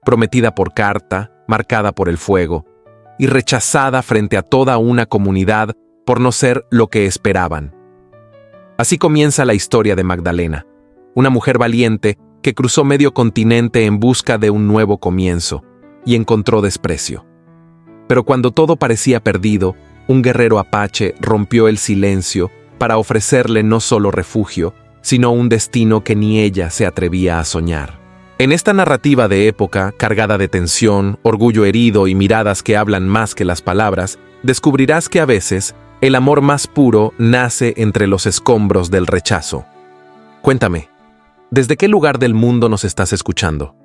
prometida por carta, marcada por el fuego, y rechazada frente a toda una comunidad por no ser lo que esperaban. Así comienza la historia de Magdalena, una mujer valiente que cruzó medio continente en busca de un nuevo comienzo, y encontró desprecio. Pero cuando todo parecía perdido, un guerrero apache rompió el silencio para ofrecerle no solo refugio, sino un destino que ni ella se atrevía a soñar. En esta narrativa de época, cargada de tensión, orgullo herido y miradas que hablan más que las palabras, descubrirás que a veces el amor más puro nace entre los escombros del rechazo. Cuéntame, ¿desde qué lugar del mundo nos estás escuchando?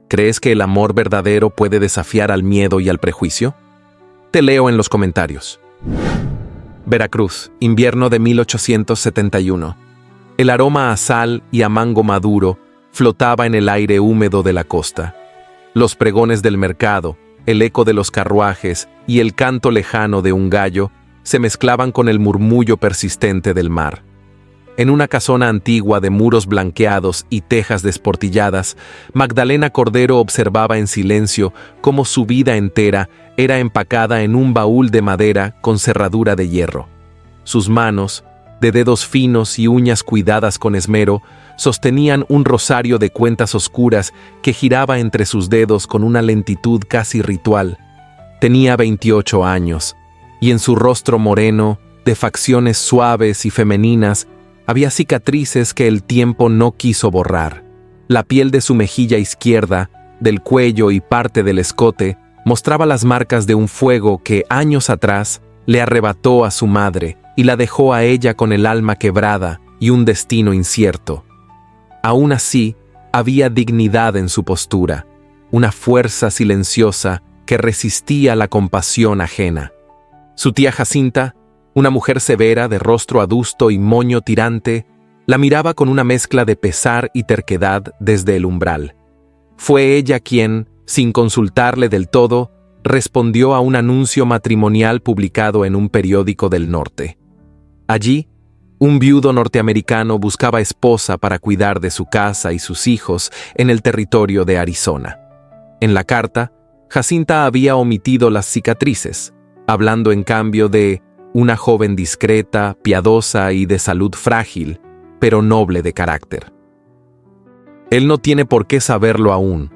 ¿Crees que el amor verdadero puede desafiar al miedo y al prejuicio? Te leo en los comentarios. Veracruz, invierno de 1871. El aroma a sal y a mango maduro flotaba en el aire húmedo de la costa. Los pregones del mercado, el eco de los carruajes y el canto lejano de un gallo se mezclaban con el murmullo persistente del mar. En una casona antigua de muros blanqueados y tejas desportilladas, Magdalena Cordero observaba en silencio cómo su vida entera era empacada en un baúl de madera con cerradura de hierro. Sus manos, de dedos finos y uñas cuidadas con esmero, sostenían un rosario de cuentas oscuras que giraba entre sus dedos con una lentitud casi ritual. Tenía 28 años, y en su rostro moreno, de facciones suaves y femeninas, había cicatrices que el tiempo no quiso borrar. La piel de su mejilla izquierda, del cuello y parte del escote, mostraba las marcas de un fuego que años atrás le arrebató a su madre y la dejó a ella con el alma quebrada y un destino incierto. Aún así, había dignidad en su postura, una fuerza silenciosa que resistía la compasión ajena. Su tía Jacinta, una mujer severa de rostro adusto y moño tirante, la miraba con una mezcla de pesar y terquedad desde el umbral. Fue ella quien, sin consultarle del todo, respondió a un anuncio matrimonial publicado en un periódico del norte. Allí, un viudo norteamericano buscaba esposa para cuidar de su casa y sus hijos en el territorio de Arizona. En la carta, Jacinta había omitido las cicatrices, hablando en cambio de una joven discreta, piadosa y de salud frágil, pero noble de carácter. Él no tiene por qué saberlo aún.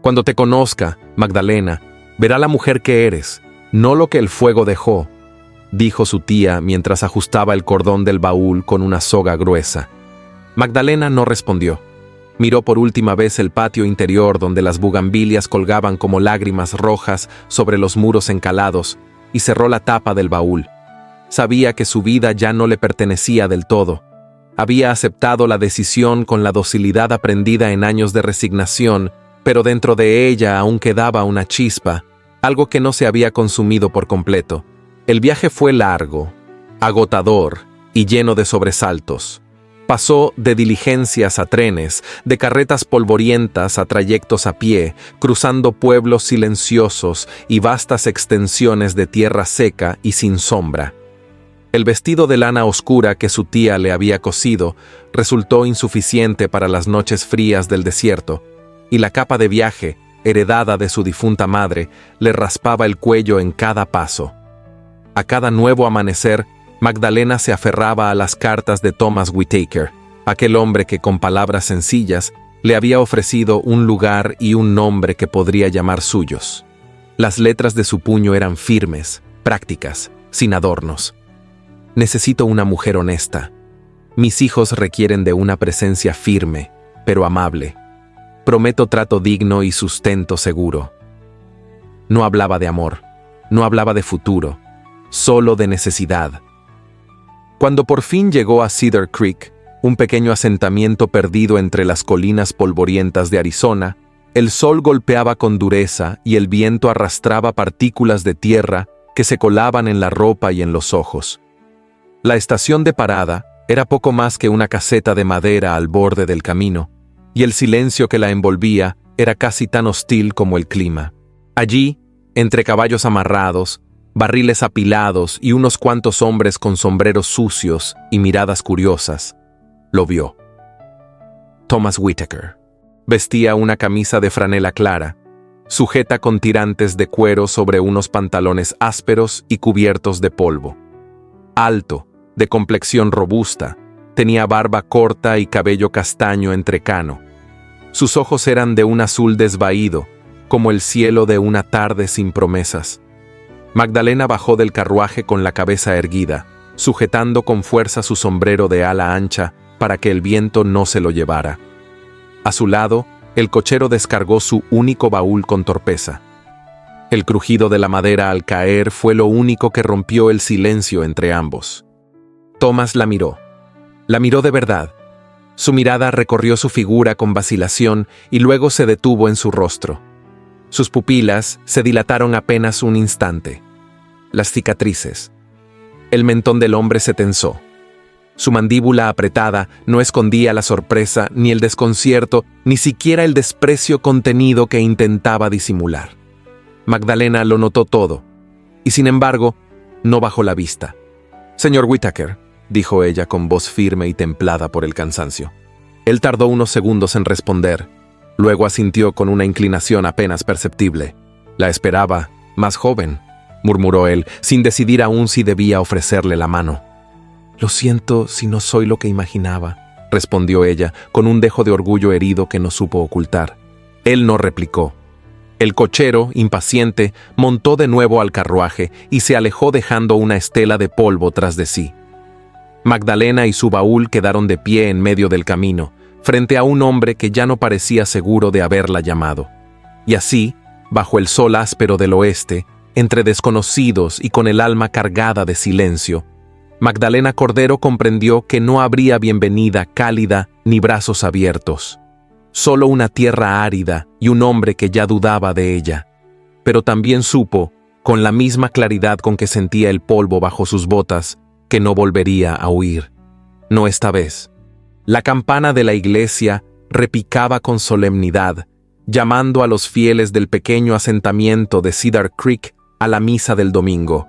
Cuando te conozca, Magdalena, verá la mujer que eres, no lo que el fuego dejó, dijo su tía mientras ajustaba el cordón del baúl con una soga gruesa. Magdalena no respondió. Miró por última vez el patio interior donde las bugambilias colgaban como lágrimas rojas sobre los muros encalados y cerró la tapa del baúl. Sabía que su vida ya no le pertenecía del todo. Había aceptado la decisión con la docilidad aprendida en años de resignación, pero dentro de ella aún quedaba una chispa, algo que no se había consumido por completo. El viaje fue largo, agotador y lleno de sobresaltos. Pasó de diligencias a trenes, de carretas polvorientas a trayectos a pie, cruzando pueblos silenciosos y vastas extensiones de tierra seca y sin sombra. El vestido de lana oscura que su tía le había cosido resultó insuficiente para las noches frías del desierto, y la capa de viaje, heredada de su difunta madre, le raspaba el cuello en cada paso. A cada nuevo amanecer, Magdalena se aferraba a las cartas de Thomas Whitaker, aquel hombre que con palabras sencillas le había ofrecido un lugar y un nombre que podría llamar suyos. Las letras de su puño eran firmes, prácticas, sin adornos. Necesito una mujer honesta. Mis hijos requieren de una presencia firme, pero amable. Prometo trato digno y sustento seguro. No hablaba de amor, no hablaba de futuro, solo de necesidad. Cuando por fin llegó a Cedar Creek, un pequeño asentamiento perdido entre las colinas polvorientas de Arizona, el sol golpeaba con dureza y el viento arrastraba partículas de tierra que se colaban en la ropa y en los ojos. La estación de parada era poco más que una caseta de madera al borde del camino, y el silencio que la envolvía era casi tan hostil como el clima. Allí, entre caballos amarrados, barriles apilados y unos cuantos hombres con sombreros sucios y miradas curiosas, lo vio. Thomas Whitaker. Vestía una camisa de franela clara, sujeta con tirantes de cuero sobre unos pantalones ásperos y cubiertos de polvo. Alto, de complexión robusta, tenía barba corta y cabello castaño entrecano. Sus ojos eran de un azul desvaído, como el cielo de una tarde sin promesas. Magdalena bajó del carruaje con la cabeza erguida, sujetando con fuerza su sombrero de ala ancha para que el viento no se lo llevara. A su lado, el cochero descargó su único baúl con torpeza. El crujido de la madera al caer fue lo único que rompió el silencio entre ambos. Thomas la miró. La miró de verdad. Su mirada recorrió su figura con vacilación y luego se detuvo en su rostro. Sus pupilas se dilataron apenas un instante. Las cicatrices. El mentón del hombre se tensó. Su mandíbula apretada no escondía la sorpresa, ni el desconcierto, ni siquiera el desprecio contenido que intentaba disimular. Magdalena lo notó todo, y sin embargo, no bajó la vista. «Señor Whittaker», dijo ella con voz firme y templada por el cansancio. Él tardó unos segundos en responder, luego asintió con una inclinación apenas perceptible. «La esperaba, más joven», murmuró él, sin decidir aún si debía ofrecerle la mano. «Lo siento si no soy lo que imaginaba», respondió ella, con un dejo de orgullo herido que no supo ocultar. Él no replicó. El cochero, impaciente, montó de nuevo al carruaje y se alejó dejando una estela de polvo tras de sí. Magdalena y su baúl quedaron de pie en medio del camino, frente a un hombre que ya no parecía seguro de haberla llamado. Y así, bajo el sol áspero del oeste, entre desconocidos y con el alma cargada de silencio, Magdalena Cordero comprendió que no habría bienvenida cálida ni brazos abiertos. Solo una tierra árida y un hombre que ya dudaba de ella. Pero también supo, con la misma claridad con que sentía el polvo bajo sus botas, que no volvería a huir. No esta vez. La campana de la iglesia repicaba con solemnidad, llamando a los fieles del pequeño asentamiento de Cedar Creek a la misa del domingo.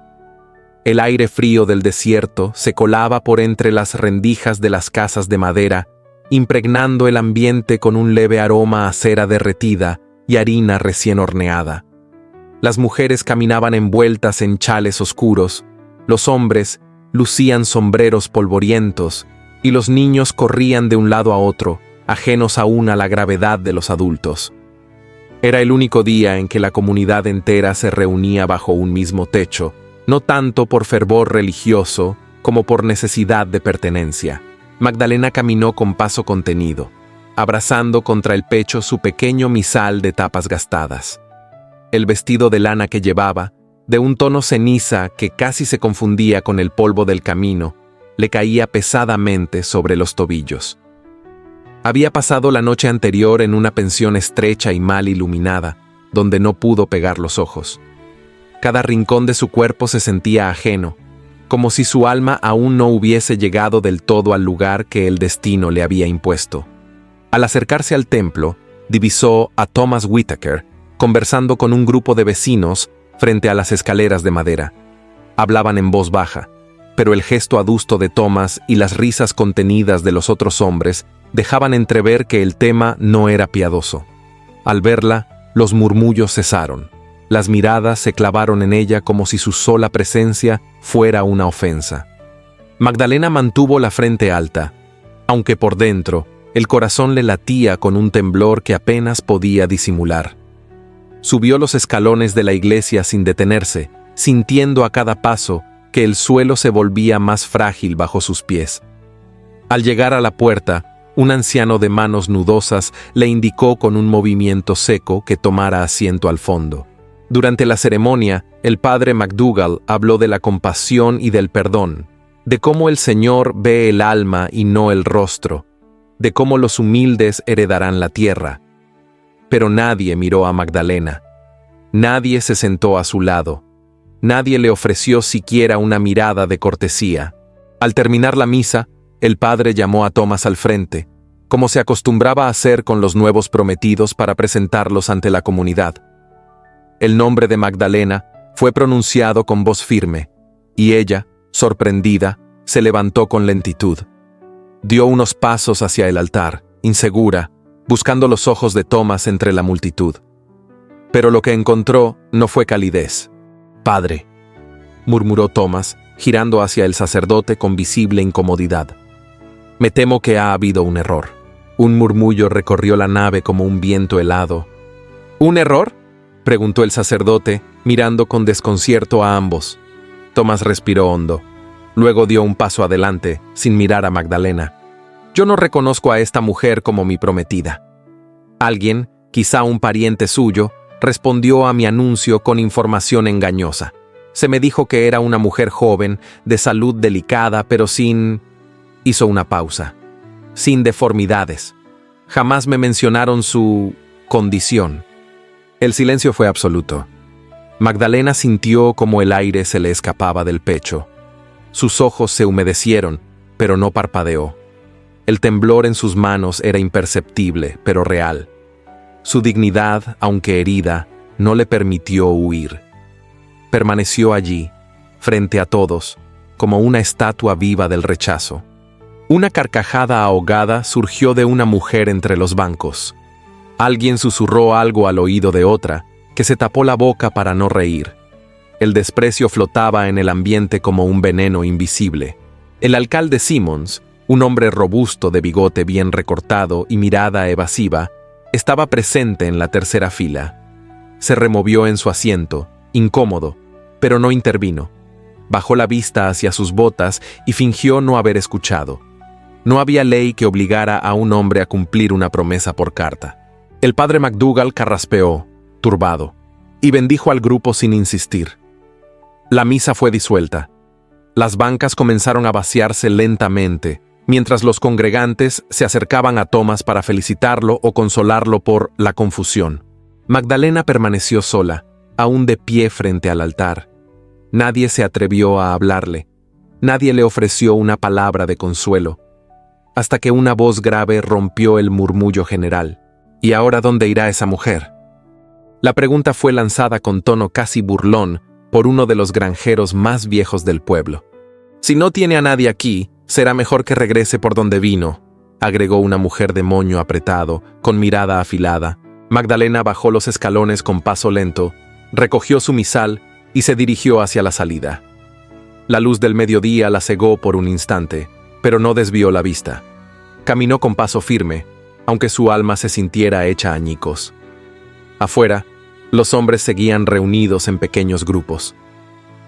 El aire frío del desierto se colaba por entre las rendijas de las casas de madera, impregnando el ambiente con un leve aroma a cera derretida y harina recién horneada. Las mujeres caminaban envueltas en chales oscuros, los hombres lucían sombreros polvorientos y los niños corrían de un lado a otro, ajenos aún a la gravedad de los adultos. Era el único día en que la comunidad entera se reunía bajo un mismo techo, no tanto por fervor religioso como por necesidad de pertenencia. Magdalena caminó con paso contenido, abrazando contra el pecho su pequeño misal de tapas gastadas. El vestido de lana que llevaba, de un tono ceniza que casi se confundía con el polvo del camino, le caía pesadamente sobre los tobillos. Había pasado la noche anterior en una pensión estrecha y mal iluminada, donde no pudo pegar los ojos. Cada rincón de su cuerpo se sentía ajeno, como si su alma aún no hubiese llegado del todo al lugar que el destino le había impuesto. Al acercarse al templo, divisó a Thomas Whittaker conversando con un grupo de vecinos frente a las escaleras de madera. Hablaban en voz baja, pero el gesto adusto de Thomas y las risas contenidas de los otros hombres dejaban entrever que el tema no era piadoso. Al verla, los murmullos cesaron. Las miradas se clavaron en ella como si su sola presencia fuera una ofensa. Magdalena mantuvo la frente alta, aunque por dentro el corazón le latía con un temblor que apenas podía disimular. Subió los escalones de la iglesia sin detenerse, sintiendo a cada paso que el suelo se volvía más frágil bajo sus pies. Al llegar a la puerta, un anciano de manos nudosas le indicó con un movimiento seco que tomara asiento al fondo. Durante la ceremonia, el padre McDougall habló de la compasión y del perdón, de cómo el Señor ve el alma y no el rostro, de cómo los humildes heredarán la tierra. Pero nadie miró a Magdalena. Nadie se sentó a su lado. Nadie le ofreció siquiera una mirada de cortesía. Al terminar la misa, el padre llamó a Thomas al frente, como se acostumbraba a hacer con los nuevos prometidos para presentarlos ante la comunidad. El nombre de Magdalena fue pronunciado con voz firme, y ella, sorprendida, se levantó con lentitud. Dio unos pasos hacia el altar, insegura, buscando los ojos de Thomas entre la multitud. Pero lo que encontró no fue calidez. «Padre», murmuró Thomas, girando hacia el sacerdote con visible incomodidad. «Me temo que ha habido un error». Un murmullo recorrió la nave como un viento helado. «¿Un error?», preguntó el sacerdote, mirando con desconcierto a ambos. Thomas respiró hondo. Luego dio un paso adelante, sin mirar a Magdalena. «Yo no reconozco a esta mujer como mi prometida». Alguien, quizá un pariente suyo, respondió a mi anuncio con información engañosa. Se me dijo que era una mujer joven, de salud delicada, pero sin... Hizo una pausa. Sin deformidades. Jamás me mencionaron su... condición. El silencio fue absoluto. Magdalena sintió como el aire se le escapaba del pecho. Sus ojos se humedecieron, pero no parpadeó. El temblor en sus manos era imperceptible, pero real. Su dignidad, aunque herida, no le permitió huir. Permaneció allí, frente a todos, como una estatua viva del rechazo. Una carcajada ahogada surgió de una mujer entre los bancos. Alguien susurró algo al oído de otra, que se tapó la boca para no reír. El desprecio flotaba en el ambiente como un veneno invisible. El alcalde Simmons, un hombre robusto de bigote bien recortado y mirada evasiva, estaba presente en la tercera fila. Se removió en su asiento, incómodo, pero no intervino. Bajó la vista hacia sus botas y fingió no haber escuchado. No había ley que obligara a un hombre a cumplir una promesa por carta. El padre McDougall carraspeó, turbado, y bendijo al grupo sin insistir. La misa fue disuelta. Las bancas comenzaron a vaciarse lentamente, mientras los congregantes se acercaban a Thomas para felicitarlo o consolarlo por la confusión. Magdalena permaneció sola, aún de pie frente al altar. Nadie se atrevió a hablarle. Nadie le ofreció una palabra de consuelo. Hasta que una voz grave rompió el murmullo general. ¿Y ahora dónde irá esa mujer? La pregunta fue lanzada con tono casi burlón por uno de los granjeros más viejos del pueblo. «Si no tiene a nadie aquí, será mejor que regrese por donde vino», agregó una mujer de moño apretado, con mirada afilada. Magdalena bajó los escalones con paso lento, recogió su misal y se dirigió hacia la salida. La luz del mediodía la cegó por un instante, pero no desvió la vista. Caminó con paso firme, aunque su alma se sintiera hecha añicos. Afuera, los hombres seguían reunidos en pequeños grupos.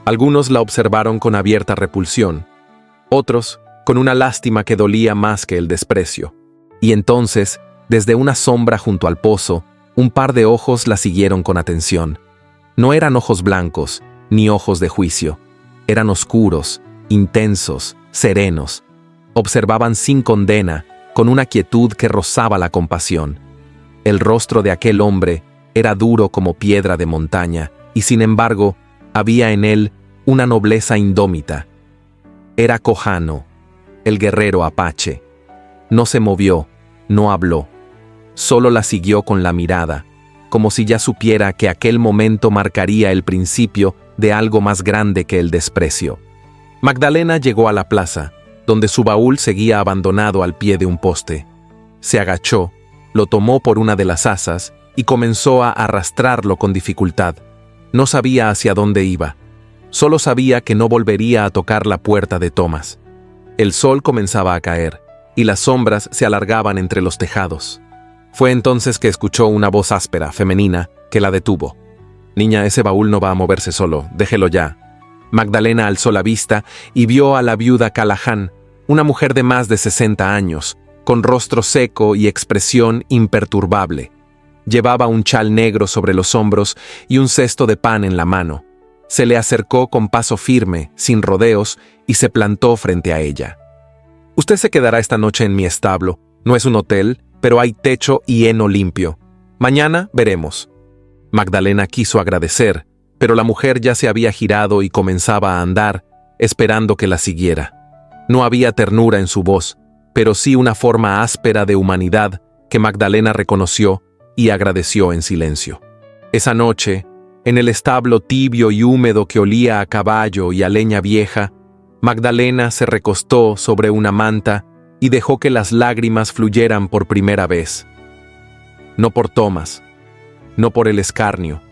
Algunos la observaron con abierta repulsión, otros con una lástima que dolía más que el desprecio. Y entonces, desde una sombra junto al pozo, un par de ojos la siguieron con atención. No eran ojos blancos, ni ojos de juicio. Eran oscuros, intensos, serenos. Observaban sin condena, con una quietud que rozaba la compasión. El rostro de aquel hombre era duro como piedra de montaña, y sin embargo, había en él una nobleza indómita. Era Cojano, el guerrero apache. No se movió, no habló. Solo la siguió con la mirada, como si ya supiera que aquel momento marcaría el principio de algo más grande que el desprecio. Magdalena llegó a la plaza, donde su baúl seguía abandonado al pie de un poste. Se agachó, lo tomó por una de las asas y comenzó a arrastrarlo con dificultad. No sabía hacia dónde iba. Solo sabía que no volvería a tocar la puerta de Thomas. El sol comenzaba a caer, y las sombras se alargaban entre los tejados. Fue entonces que escuchó una voz áspera, femenina, que la detuvo. «Niña, ese baúl no va a moverse solo, déjelo ya». Magdalena alzó la vista y vio a la viuda Callahan, una mujer de más de 60 años, con rostro seco y expresión imperturbable. Llevaba un chal negro sobre los hombros y un cesto de pan en la mano. Se le acercó con paso firme, sin rodeos, y se plantó frente a ella. «Usted se quedará esta noche en mi establo. No es un hotel, pero hay techo y heno limpio. Mañana veremos». Magdalena quiso agradecer, pero la mujer ya se había girado y comenzaba a andar, esperando que la siguiera. No había ternura en su voz, pero sí una forma áspera de humanidad que Magdalena reconoció y agradeció en silencio. Esa noche, en el establo tibio y húmedo que olía a caballo y a leña vieja, Magdalena se recostó sobre una manta y dejó que las lágrimas fluyeran por primera vez. No por Thomas, no por el escarnio.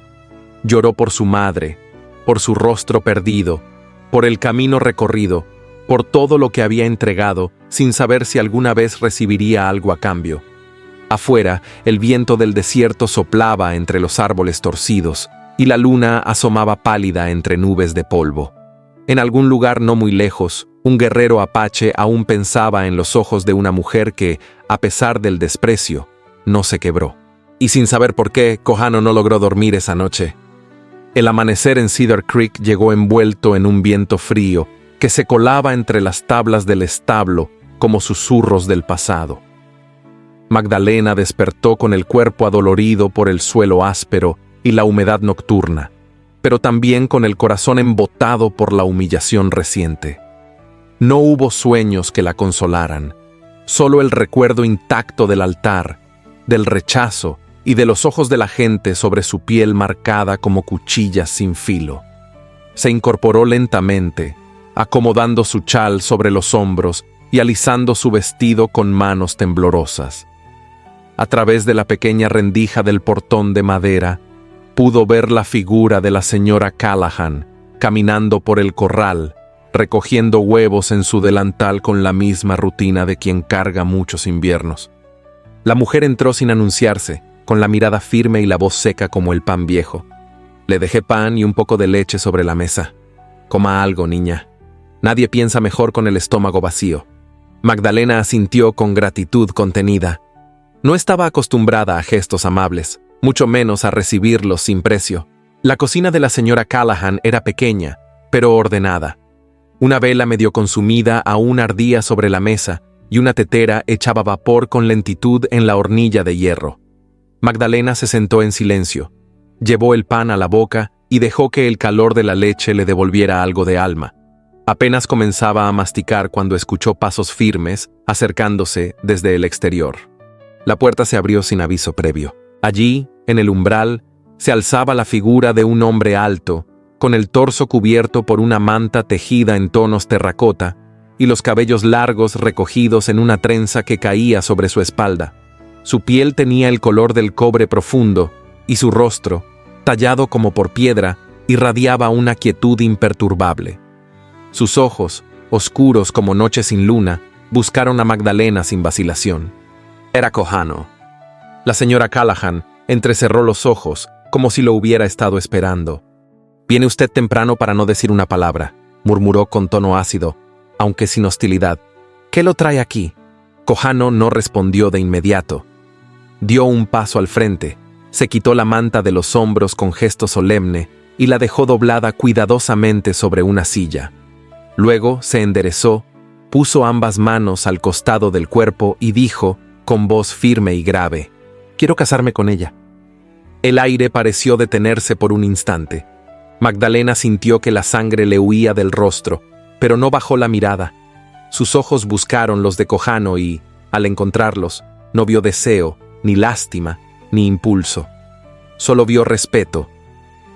Lloró por su madre, por su rostro perdido, por el camino recorrido, por todo lo que había entregado, sin saber si alguna vez recibiría algo a cambio. Afuera, el viento del desierto soplaba entre los árboles torcidos, y la luna asomaba pálida entre nubes de polvo. En algún lugar no muy lejos, un guerrero apache aún pensaba en los ojos de una mujer que, a pesar del desprecio, no se quebró. Y sin saber por qué, Kohano no logró dormir esa noche. El amanecer en Cedar Creek llegó envuelto en un viento frío que se colaba entre las tablas del establo como susurros del pasado. Magdalena despertó con el cuerpo adolorido por el suelo áspero y la humedad nocturna, pero también con el corazón embotado por la humillación reciente. No hubo sueños que la consolaran, solo el recuerdo intacto del altar, del rechazo y de los ojos de la gente sobre su piel marcada como cuchillas sin filo. Se incorporó lentamente, acomodando su chal sobre los hombros y alisando su vestido con manos temblorosas. A través de la pequeña rendija del portón de madera, pudo ver la figura de la señora Callahan caminando por el corral, recogiendo huevos en su delantal con la misma rutina de quien carga muchos inviernos. La mujer entró sin anunciarse, con la mirada firme y la voz seca como el pan viejo. Le dejé pan y un poco de leche sobre la mesa. Coma algo, niña. Nadie piensa mejor con el estómago vacío. Magdalena asintió con gratitud contenida. No estaba acostumbrada a gestos amables, mucho menos a recibirlos sin precio. La cocina de la señora Callahan era pequeña, pero ordenada. Una vela medio consumida aún ardía sobre la mesa y una tetera echaba vapor con lentitud en la hornilla de hierro. Magdalena se sentó en silencio, llevó el pan a la boca y dejó que el calor de la leche le devolviera algo de alma. Apenas comenzaba a masticar cuando escuchó pasos firmes acercándose desde el exterior. La puerta se abrió sin aviso previo. Allí, en el umbral, se alzaba la figura de un hombre alto, con el torso cubierto por una manta tejida en tonos terracota y los cabellos largos recogidos en una trenza que caía sobre su espalda. Su piel tenía el color del cobre profundo y su rostro, tallado como por piedra, irradiaba una quietud imperturbable. Sus ojos, oscuros como noche sin luna, buscaron a Magdalena sin vacilación. Era Kohano. La señora Callahan entrecerró los ojos como si lo hubiera estado esperando. «Viene usted temprano para no decir una palabra», murmuró con tono ácido, aunque sin hostilidad. «¿Qué lo trae aquí?» Kohano no respondió de inmediato. Dio un paso al frente, se quitó la manta de los hombros con gesto solemne y la dejó doblada cuidadosamente sobre una silla. Luego se enderezó, puso ambas manos al costado del cuerpo y dijo, con voz firme y grave, «Quiero casarme con ella». El aire pareció detenerse por un instante. Magdalena sintió que la sangre le huía del rostro, pero no bajó la mirada. Sus ojos buscaron los de Kohano y, al encontrarlos, no vio deseo, ni lástima, ni impulso. Solo vio respeto.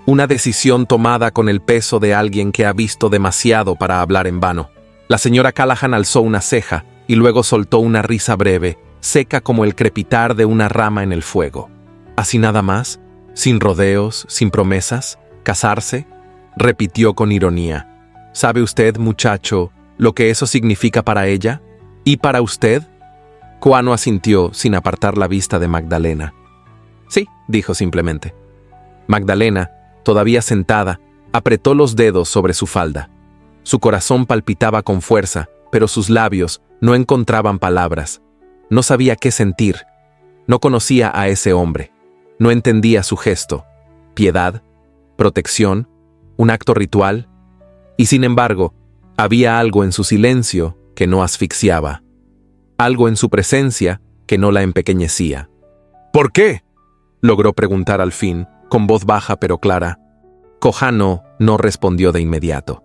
Una decisión tomada con el peso de alguien que ha visto demasiado para hablar en vano. La señora Callahan alzó una ceja y luego soltó una risa breve, seca como el crepitar de una rama en el fuego. ¿Así nada más? ¿Sin rodeos, sin promesas? ¿Casarse?, repitió con ironía. ¿Sabe usted, muchacho, lo que eso significa para ella? ¿Y para usted? Kohano asintió sin apartar la vista de Magdalena. Sí, dijo simplemente. Magdalena, todavía sentada, apretó los dedos sobre su falda. Su corazón palpitaba con fuerza, pero sus labios no encontraban palabras. No sabía qué sentir. No conocía a ese hombre. No entendía su gesto. ¿Piedad? ¿Protección? ¿Un acto ritual? Y sin embargo, había algo en su silencio que no asfixiaba. Algo en su presencia que no la empequeñecía. ¿Por qué?, logró preguntar al fin, con voz baja pero clara. Kohano no respondió de inmediato.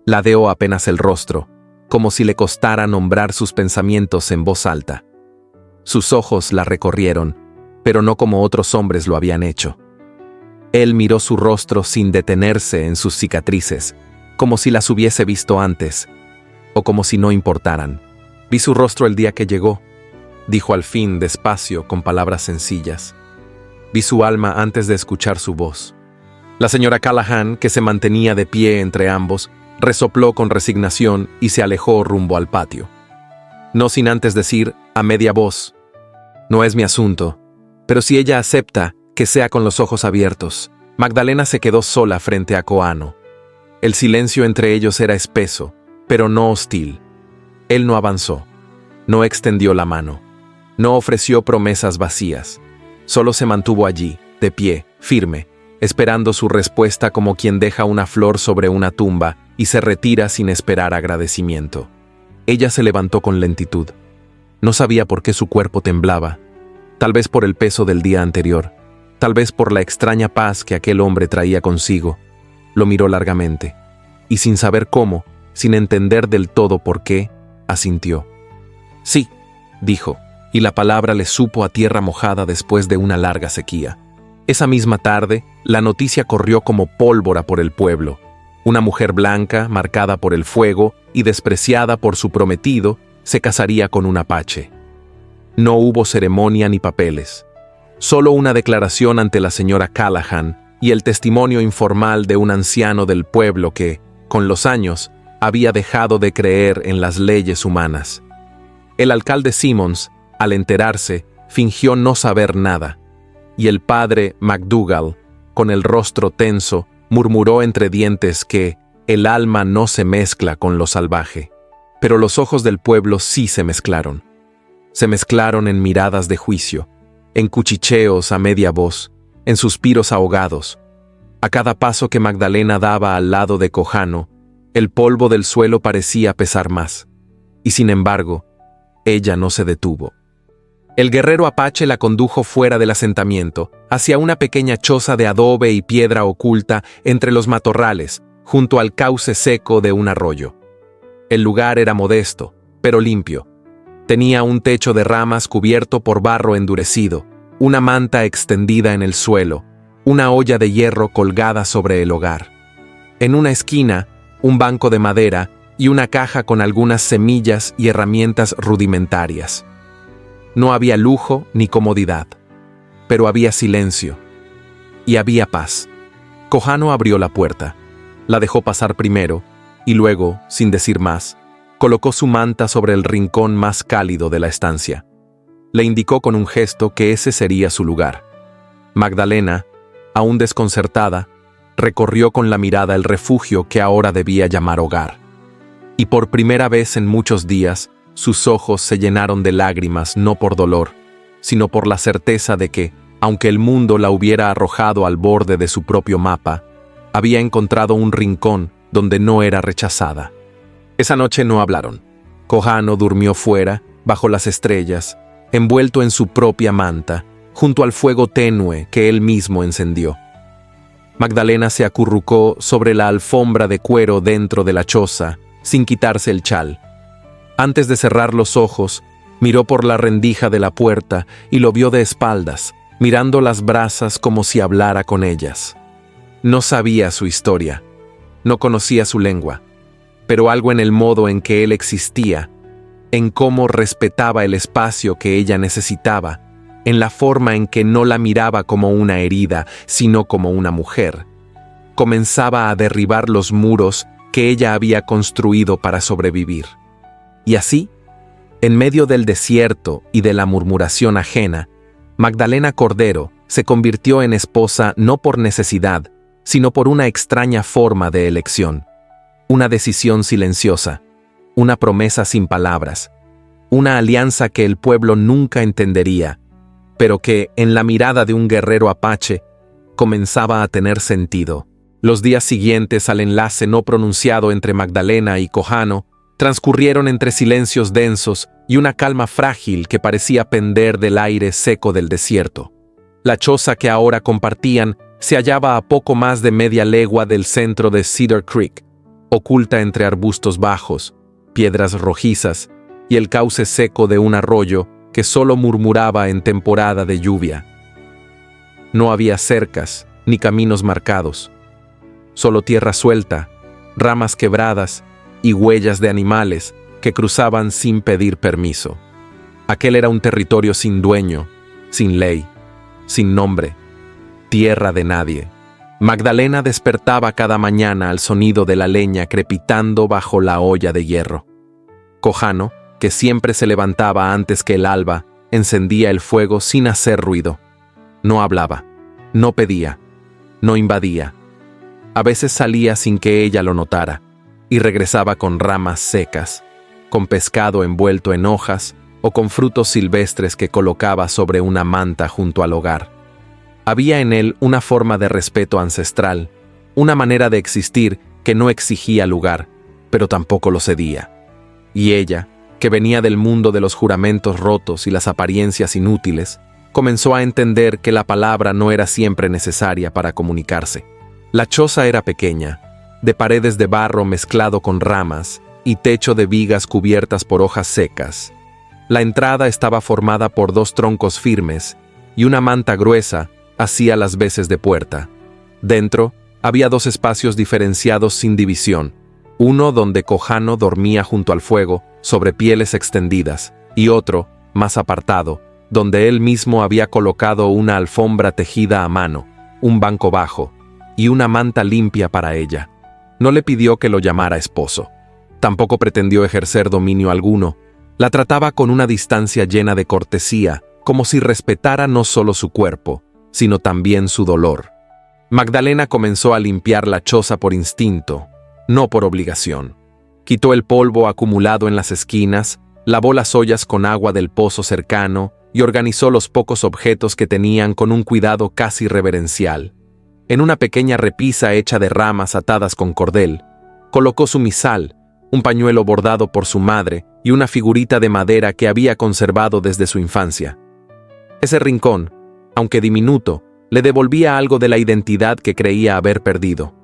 Ladeó apenas el rostro, como si le costara nombrar sus pensamientos en voz alta. Sus ojos la recorrieron, pero no como otros hombres lo habían hecho. Él miró su rostro sin detenerse en sus cicatrices, como si las hubiese visto antes, o como si no importaran. «Vi su rostro el día que llegó», dijo al fin despacio con palabras sencillas. Vi su alma antes de escuchar su voz. La señora Callahan, que se mantenía de pie entre ambos, resopló con resignación y se alejó rumbo al patio. No sin antes decir, a media voz: «No es mi asunto, pero si ella acepta, que sea con los ojos abiertos». Magdalena se quedó sola frente a Koano. El silencio entre ellos era espeso, pero no hostil. Él no avanzó, no extendió la mano, no ofreció promesas vacías. Solo se mantuvo allí, de pie, firme, esperando su respuesta como quien deja una flor sobre una tumba y se retira sin esperar agradecimiento. Ella se levantó con lentitud. No sabía por qué su cuerpo temblaba, tal vez por el peso del día anterior, tal vez por la extraña paz que aquel hombre traía consigo. Lo miró largamente, y sin saber cómo, sin entender del todo por qué, asintió. «Sí», dijo, y la palabra le supo a tierra mojada después de una larga sequía. Esa misma tarde, la noticia corrió como pólvora por el pueblo. Una mujer blanca, marcada por el fuego y despreciada por su prometido, se casaría con un apache. No hubo ceremonia ni papeles. Solo una declaración ante la señora Callahan y el testimonio informal de un anciano del pueblo que, con los años, había dejado de creer en las leyes humanas. El alcalde Simmons, al enterarse, fingió no saber nada, y el padre McDougall, con el rostro tenso, murmuró entre dientes que el alma no se mezcla con lo salvaje. Pero los ojos del pueblo sí se mezclaron. Se mezclaron en miradas de juicio, en cuchicheos a media voz, en suspiros ahogados. A cada paso que Magdalena daba al lado de Kohano, el polvo del suelo parecía pesar más. Y sin embargo, ella no se detuvo. El guerrero apache la condujo fuera del asentamiento, hacia una pequeña choza de adobe y piedra oculta entre los matorrales, junto al cauce seco de un arroyo. El lugar era modesto, pero limpio. Tenía un techo de ramas cubierto por barro endurecido, una manta extendida en el suelo, una olla de hierro colgada sobre el hogar. En una esquina, un banco de madera y una caja con algunas semillas y herramientas rudimentarias. No había lujo ni comodidad, pero había silencio. Y había paz. Kohano abrió la puerta, la dejó pasar primero, y luego, sin decir más, colocó su manta sobre el rincón más cálido de la estancia. Le indicó con un gesto que ese sería su lugar. Magdalena, aún desconcertada, recorrió con la mirada el refugio que ahora debía llamar hogar. Y por primera vez en muchos días, sus ojos se llenaron de lágrimas no por dolor, sino por la certeza de que, aunque el mundo la hubiera arrojado al borde de su propio mapa, había encontrado un rincón donde no era rechazada. Esa noche no hablaron. Kohano durmió fuera, bajo las estrellas, envuelto en su propia manta, junto al fuego tenue que él mismo encendió. Magdalena se acurrucó sobre la alfombra de cuero dentro de la choza, sin quitarse el chal. Antes de cerrar los ojos, miró por la rendija de la puerta y lo vio de espaldas, mirando las brasas como si hablara con ellas. No sabía su historia, no conocía su lengua, pero algo en el modo en que él existía, en cómo respetaba el espacio que ella necesitaba, en la forma en que no la miraba como una herida, sino como una mujer, comenzaba a derribar los muros que ella había construido para sobrevivir. Y así, en medio del desierto y de la murmuración ajena, Magdalena Cordero se convirtió en esposa no por necesidad, sino por una extraña forma de elección. Una decisión silenciosa, una promesa sin palabras, una alianza que el pueblo nunca entendería, pero que, en la mirada de un guerrero apache, comenzaba a tener sentido. Los días siguientes al enlace no pronunciado entre Magdalena y Kohano transcurrieron entre silencios densos y una calma frágil que parecía pender del aire seco del desierto. La choza que ahora compartían se hallaba a poco más de media legua del centro de Cedar Creek, oculta entre arbustos bajos, piedras rojizas y el cauce seco de un arroyo que solo murmuraba en temporada de lluvia. No había cercas ni caminos marcados, solo tierra suelta, ramas quebradas y huellas de animales que cruzaban sin pedir permiso. Aquel era un territorio sin dueño, sin ley, sin nombre, tierra de nadie. Magdalena despertaba cada mañana al sonido de la leña crepitando bajo la olla de hierro. Cojano, que siempre se levantaba antes que el alba, encendía el fuego sin hacer ruido. No hablaba, no pedía, no invadía. A veces salía sin que ella lo notara, y regresaba con ramas secas, con pescado envuelto en hojas o con frutos silvestres que colocaba sobre una manta junto al hogar. Había en él una forma de respeto ancestral, una manera de existir que no exigía lugar, pero tampoco lo cedía. Y ella, que venía del mundo de los juramentos rotos y las apariencias inútiles, comenzó a entender que la palabra no era siempre necesaria para comunicarse. La choza era pequeña, de paredes de barro mezclado con ramas y techo de vigas cubiertas por hojas secas. La entrada estaba formada por 2 troncos firmes y una manta gruesa hacía las veces de puerta. Dentro había 2 espacios diferenciados sin división, uno donde Cojano dormía junto al fuego sobre pieles extendidas y otro, más apartado, donde él mismo había colocado una alfombra tejida a mano, un banco bajo y una manta limpia para ella. No le pidió que lo llamara esposo. Tampoco pretendió ejercer dominio alguno. La trataba con una distancia llena de cortesía, como si respetara no solo su cuerpo, sino también su dolor. Magdalena comenzó a limpiar la choza por instinto, no por obligación. Quitó el polvo acumulado en las esquinas, lavó las ollas con agua del pozo cercano y organizó los pocos objetos que tenían con un cuidado casi reverencial. En una pequeña repisa hecha de ramas atadas con cordel, colocó su misal, un pañuelo bordado por su madre y una figurita de madera que había conservado desde su infancia. Ese rincón, aunque diminuto, le devolvía algo de la identidad que creía haber perdido.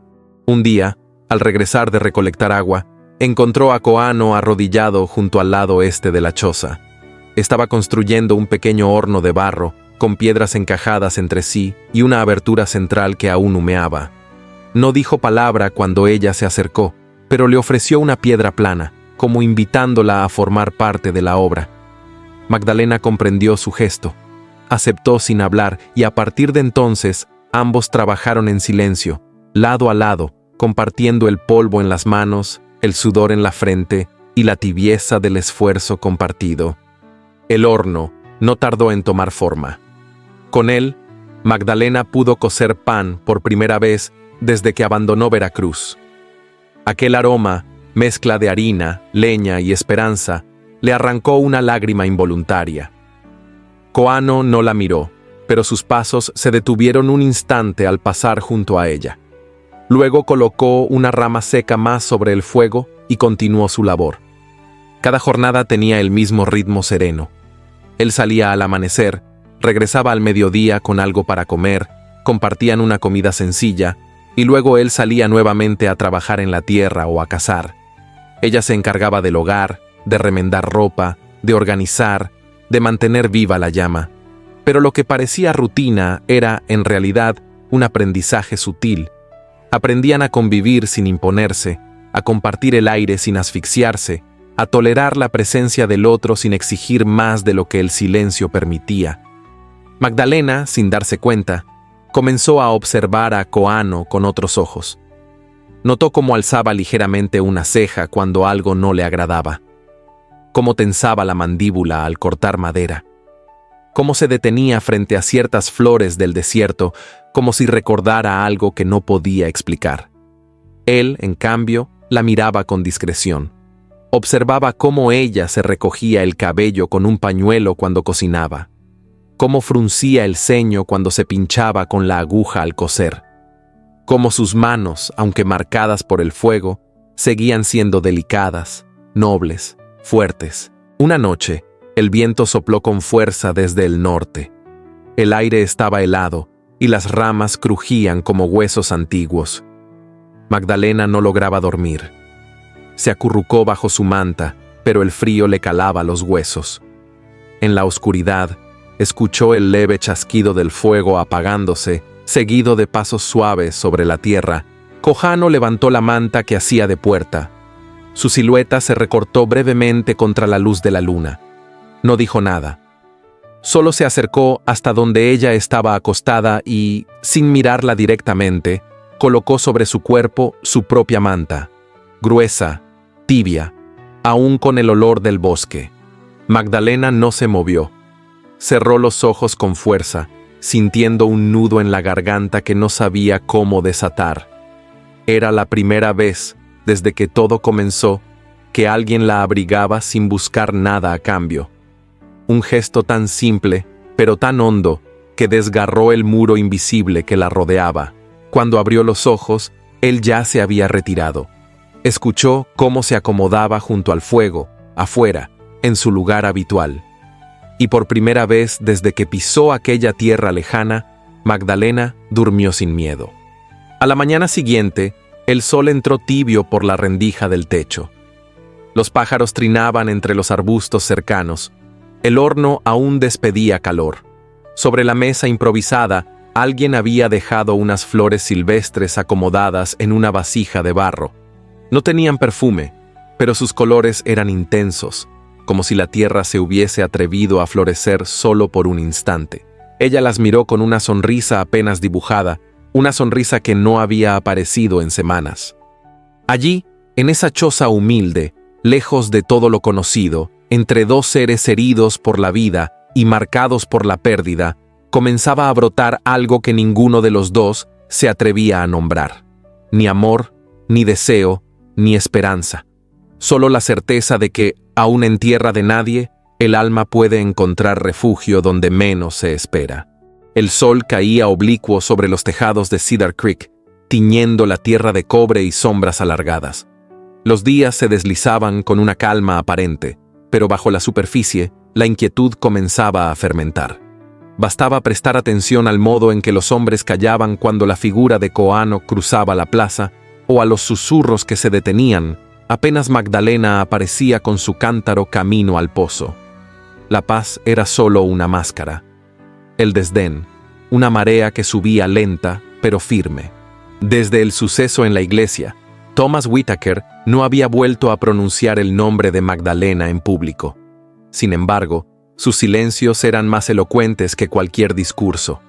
Un día, al regresar de recolectar agua, encontró a Cojano arrodillado junto al lado este de la choza. Estaba construyendo un pequeño horno de barro, con piedras encajadas entre sí y una abertura central que aún humeaba. No dijo palabra cuando ella se acercó, pero le ofreció una piedra plana, como invitándola a formar parte de la obra. Magdalena comprendió su gesto. Aceptó sin hablar y a partir de entonces ambos trabajaron en silencio, lado a lado, compartiendo el polvo en las manos, el sudor en la frente y la tibieza del esfuerzo compartido. El horno no tardó en tomar forma. Con él, Magdalena pudo cocer pan por primera vez desde que abandonó Veracruz. Aquel aroma, mezcla de harina, leña y esperanza, le arrancó una lágrima involuntaria. Cojano no la miró, pero sus pasos se detuvieron un instante al pasar junto a ella. Luego colocó una rama seca más sobre el fuego y continuó su labor. Cada jornada tenía el mismo ritmo sereno. Él salía al amanecer, regresaba al mediodía con algo para comer, compartían una comida sencilla, y luego él salía nuevamente a trabajar en la tierra o a cazar. Ella se encargaba del hogar, de remendar ropa, de organizar, de mantener viva la llama. Pero lo que parecía rutina era, en realidad, un aprendizaje sutil. Aprendían a convivir sin imponerse, a compartir el aire sin asfixiarse, a tolerar la presencia del otro sin exigir más de lo que el silencio permitía. Magdalena, sin darse cuenta, comenzó a observar a Cojano con otros ojos. Notó cómo alzaba ligeramente una ceja cuando algo no le agradaba, cómo tensaba la mandíbula al cortar madera, cómo se detenía frente a ciertas flores del desierto, como si recordara algo que no podía explicar. Él, en cambio, la miraba con discreción. Observaba cómo ella se recogía el cabello con un pañuelo cuando cocinaba, cómo fruncía el ceño cuando se pinchaba con la aguja al coser, cómo sus manos, aunque marcadas por el fuego, seguían siendo delicadas, nobles, fuertes. Una noche, el viento sopló con fuerza desde el norte. El aire estaba helado y las ramas crujían como huesos antiguos. Magdalena no lograba dormir. Se acurrucó bajo su manta, pero el frío le calaba los huesos. En la oscuridad, escuchó el leve chasquido del fuego apagándose, seguido de pasos suaves sobre la tierra. Cojano levantó la manta que hacía de puerta. Su silueta se recortó brevemente contra la luz de la luna. No dijo nada. solo se acercó hasta donde ella estaba acostada y, sin mirarla directamente, colocó sobre su cuerpo su propia manta, gruesa, tibia, aún con el olor del bosque. Magdalena no se movió. Cerró los ojos con fuerza, sintiendo un nudo en la garganta que no sabía cómo desatar. Era la primera vez, desde que todo comenzó, que alguien la abrigaba sin buscar nada a cambio. Un gesto tan simple, pero tan hondo, que desgarró el muro invisible que la rodeaba. Cuando abrió los ojos, él ya se había retirado. Escuchó cómo se acomodaba junto al fuego, afuera, en su lugar habitual. Y por primera vez desde que pisó aquella tierra lejana, Magdalena durmió sin miedo. A la mañana siguiente, el sol entró tibio por la rendija del techo. Los pájaros trinaban entre los arbustos cercanos. El horno aún despedía calor. Sobre la mesa improvisada, alguien había dejado unas flores silvestres acomodadas en una vasija de barro. No tenían perfume, pero sus colores eran intensos, como si la tierra se hubiese atrevido a florecer solo por un instante. Ella las miró con una sonrisa apenas dibujada, una sonrisa que no había aparecido en semanas. Allí, en esa choza humilde, lejos de todo lo conocido, entre dos seres heridos por la vida y marcados por la pérdida, comenzaba a brotar algo que ninguno de los dos se atrevía a nombrar. Ni amor, ni deseo, ni esperanza. Solo la certeza de que, aún en tierra de nadie, el alma puede encontrar refugio donde menos se espera. El sol caía oblicuo sobre los tejados de Cedar Creek, tiñendo la tierra de cobre y sombras alargadas. Los días se deslizaban con una calma aparente, pero bajo la superficie, la inquietud comenzaba a fermentar. Bastaba prestar atención al modo en que los hombres callaban cuando la figura de Koano cruzaba la plaza, o a los susurros que se detenían apenas Magdalena aparecía con su cántaro camino al pozo. La paz era solo una máscara. El desdén, una marea que subía lenta, pero firme. Desde el suceso en la iglesia, Thomas Whittaker no había vuelto a pronunciar el nombre de Magdalena en público. Sin embargo, sus silencios eran más elocuentes que cualquier discurso.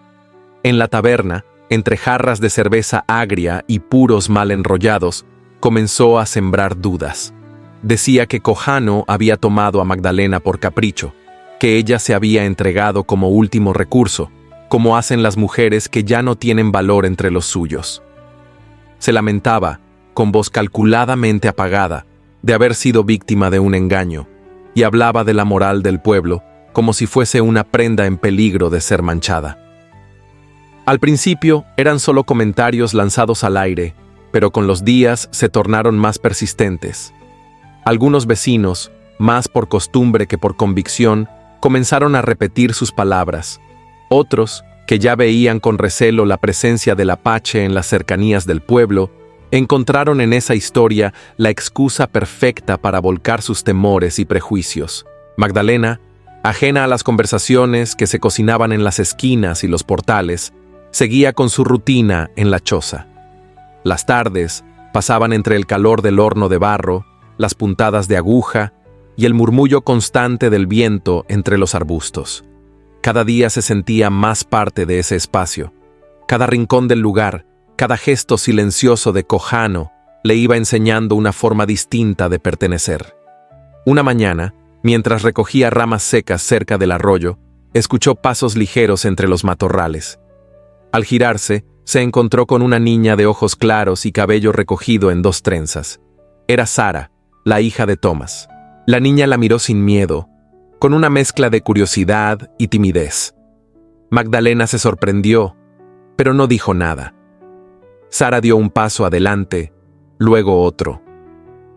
En la taberna, entre jarras de cerveza agria y puros mal enrollados, comenzó a sembrar dudas. Decía que Kohano había tomado a Magdalena por capricho, que ella se había entregado como último recurso, como hacen las mujeres que ya no tienen valor entre los suyos. Se lamentaba, con voz calculadamente apagada, de haber sido víctima de un engaño, y hablaba de la moral del pueblo como si fuese una prenda en peligro de ser manchada. Al principio eran solo comentarios lanzados al aire, pero con los días se tornaron más persistentes. Algunos vecinos, más por costumbre que por convicción, comenzaron a repetir sus palabras. Otros, que ya veían con recelo la presencia del Apache en las cercanías del pueblo, encontraron en esa historia la excusa perfecta para volcar sus temores y prejuicios. Magdalena, ajena a las conversaciones que se cocinaban en las esquinas y los portales, seguía con su rutina en la choza. Las tardes pasaban entre el calor del horno de barro, las puntadas de aguja y el murmullo constante del viento entre los arbustos. Cada día se sentía más parte de ese espacio. Cada rincón del lugar, cada gesto silencioso de Kohano le iba enseñando una forma distinta de pertenecer. Una mañana, mientras recogía ramas secas cerca del arroyo, escuchó pasos ligeros entre los matorrales. Al girarse, se encontró con una niña de ojos claros y cabello recogido en 2 trenzas. Era Sara, la hija de Thomas. La niña la miró sin miedo, con una mezcla de curiosidad y timidez. Magdalena se sorprendió, pero no dijo nada. Sara dio un paso adelante, luego otro.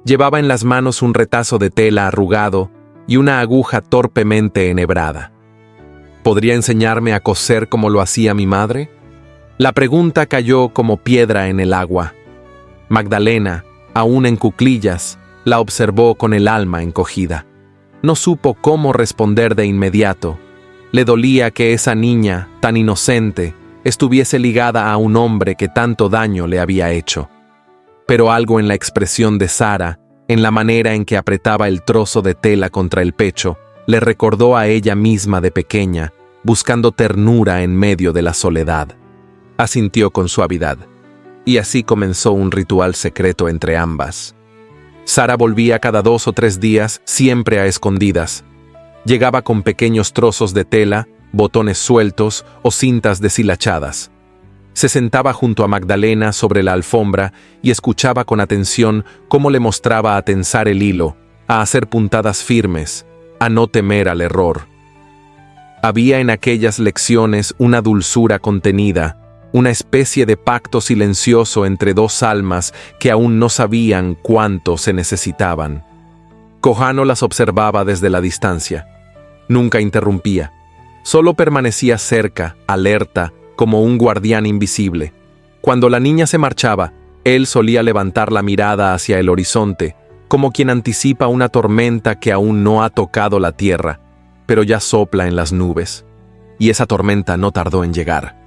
Llevaba en las manos un retazo de tela arrugado y una aguja torpemente enhebrada. ¿Podría enseñarme a coser como lo hacía mi madre? La pregunta cayó como piedra en el agua. Magdalena, aún en cuclillas, la observó con el alma encogida. No supo cómo responder de inmediato. Le dolía que esa niña, tan inocente, estuviese ligada a un hombre que tanto daño le había hecho. Pero algo en la expresión de Sara, en la manera en que apretaba el trozo de tela contra el pecho, Le recordó a ella misma de pequeña, buscando ternura en medio de la soledad. Asintió con suavidad, y así comenzó un ritual secreto entre ambas. Sara volvía cada 2 o 3 días, siempre a escondidas. Llegaba con pequeños trozos de tela, botones sueltos o cintas deshilachadas. Se sentaba junto a Magdalena sobre la alfombra y escuchaba con atención cómo le mostraba a tensar el hilo, a hacer puntadas firmes, a no temer al error. Había en aquellas lecciones una dulzura contenida, una especie de pacto silencioso entre 2 almas que aún no sabían cuánto se necesitaban. Kojano las observaba desde la distancia. Nunca interrumpía. Solo permanecía cerca, alerta, como un guardián invisible. Cuando la niña se marchaba, él solía levantar la mirada hacia el horizonte, como quien anticipa una tormenta que aún no ha tocado la tierra, pero ya sopla en las nubes. Y esa tormenta no tardó en llegar.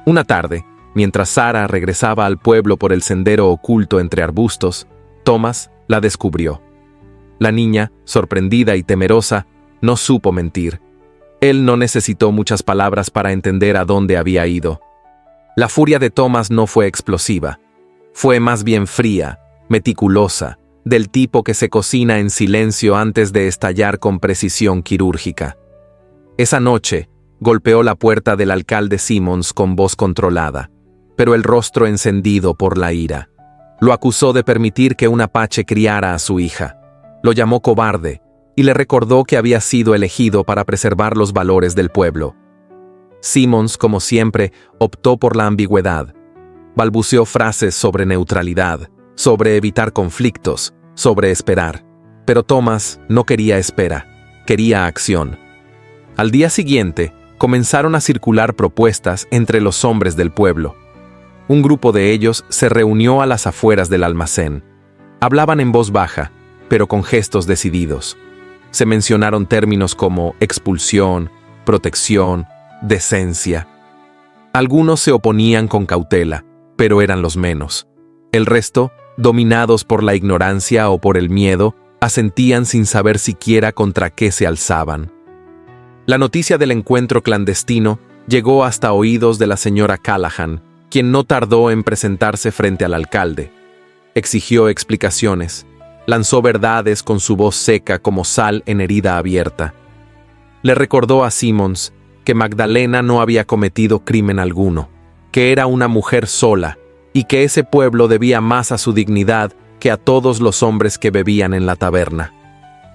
Una tarde, mientras Sara regresaba al pueblo por el sendero oculto entre arbustos, Thomas la descubrió. La niña, sorprendida y temerosa, no supo mentir. Él no necesitó muchas palabras para entender a dónde había ido. La furia de Thomas no fue explosiva. Fue más bien fría, meticulosa, del tipo que se cocina en silencio antes de estallar con precisión quirúrgica. Esa noche, golpeó la puerta del alcalde Simmons con voz controlada, pero el rostro encendido por la ira. Lo acusó de permitir que un apache criara a su hija. Lo llamó cobarde y le recordó que había sido elegido para preservar los valores del pueblo. Simmons, como siempre, optó por la ambigüedad. Balbuceó frases sobre neutralidad, sobre evitar conflictos, sobre esperar. Pero Thomas no quería espera, quería acción. Al día siguiente, comenzaron a circular propuestas entre los hombres del pueblo. Un grupo de ellos se reunió a las afueras del almacén. Hablaban en voz baja, pero con gestos decididos. Se mencionaron términos como expulsión, protección, decencia. Algunos se oponían con cautela, pero eran los menos. El resto, dominados por la ignorancia o por el miedo, asentían sin saber siquiera contra qué se alzaban. La noticia del encuentro clandestino llegó hasta oídos de la señora Callahan, quien no tardó en presentarse frente al alcalde. Exigió explicaciones, lanzó verdades con su voz seca como sal en herida abierta. Le recordó a Simmons que Magdalena no había cometido crimen alguno, que era una mujer sola y que ese pueblo debía más a su dignidad que a todos los hombres que bebían en la taberna.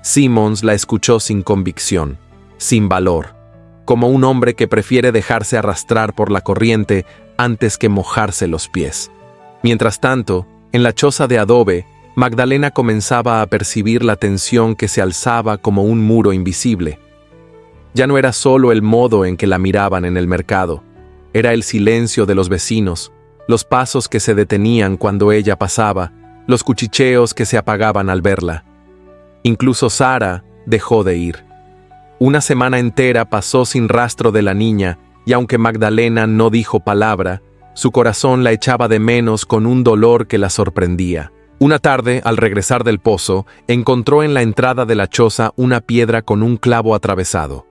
Simmons la escuchó sin convicción, sin valor, como un hombre que prefiere dejarse arrastrar por la corriente antes que mojarse los pies. Mientras tanto, en la choza de adobe, Magdalena comenzaba a percibir la tensión que se alzaba como un muro invisible. Ya no era solo el modo en que la miraban en el mercado, era el silencio de los vecinos, los pasos que se detenían cuando ella pasaba, los cuchicheos que se apagaban al verla. Incluso Sara dejó de ir. Una semana entera pasó sin rastro de la niña, y aunque Magdalena no dijo palabra, su corazón la echaba de menos con un dolor que la sorprendía. Una tarde, al regresar del pozo, encontró en la entrada de la choza una piedra con un clavo atravesado.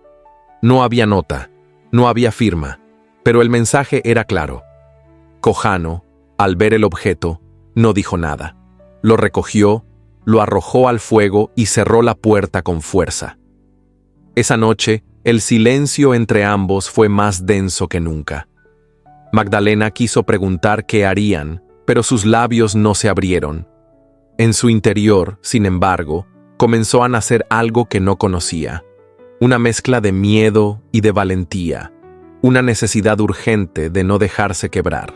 No había nota, no había firma, pero el mensaje era claro. Kojano, al ver el objeto, no dijo nada. Lo recogió, lo arrojó al fuego y cerró la puerta con fuerza. Esa noche, el silencio entre ambos fue más denso que nunca. Magdalena quiso preguntar qué harían, pero sus labios no se abrieron. En su interior, sin embargo, comenzó a nacer algo que no conocía. Una mezcla de miedo y de valentía, una necesidad urgente de no dejarse quebrar.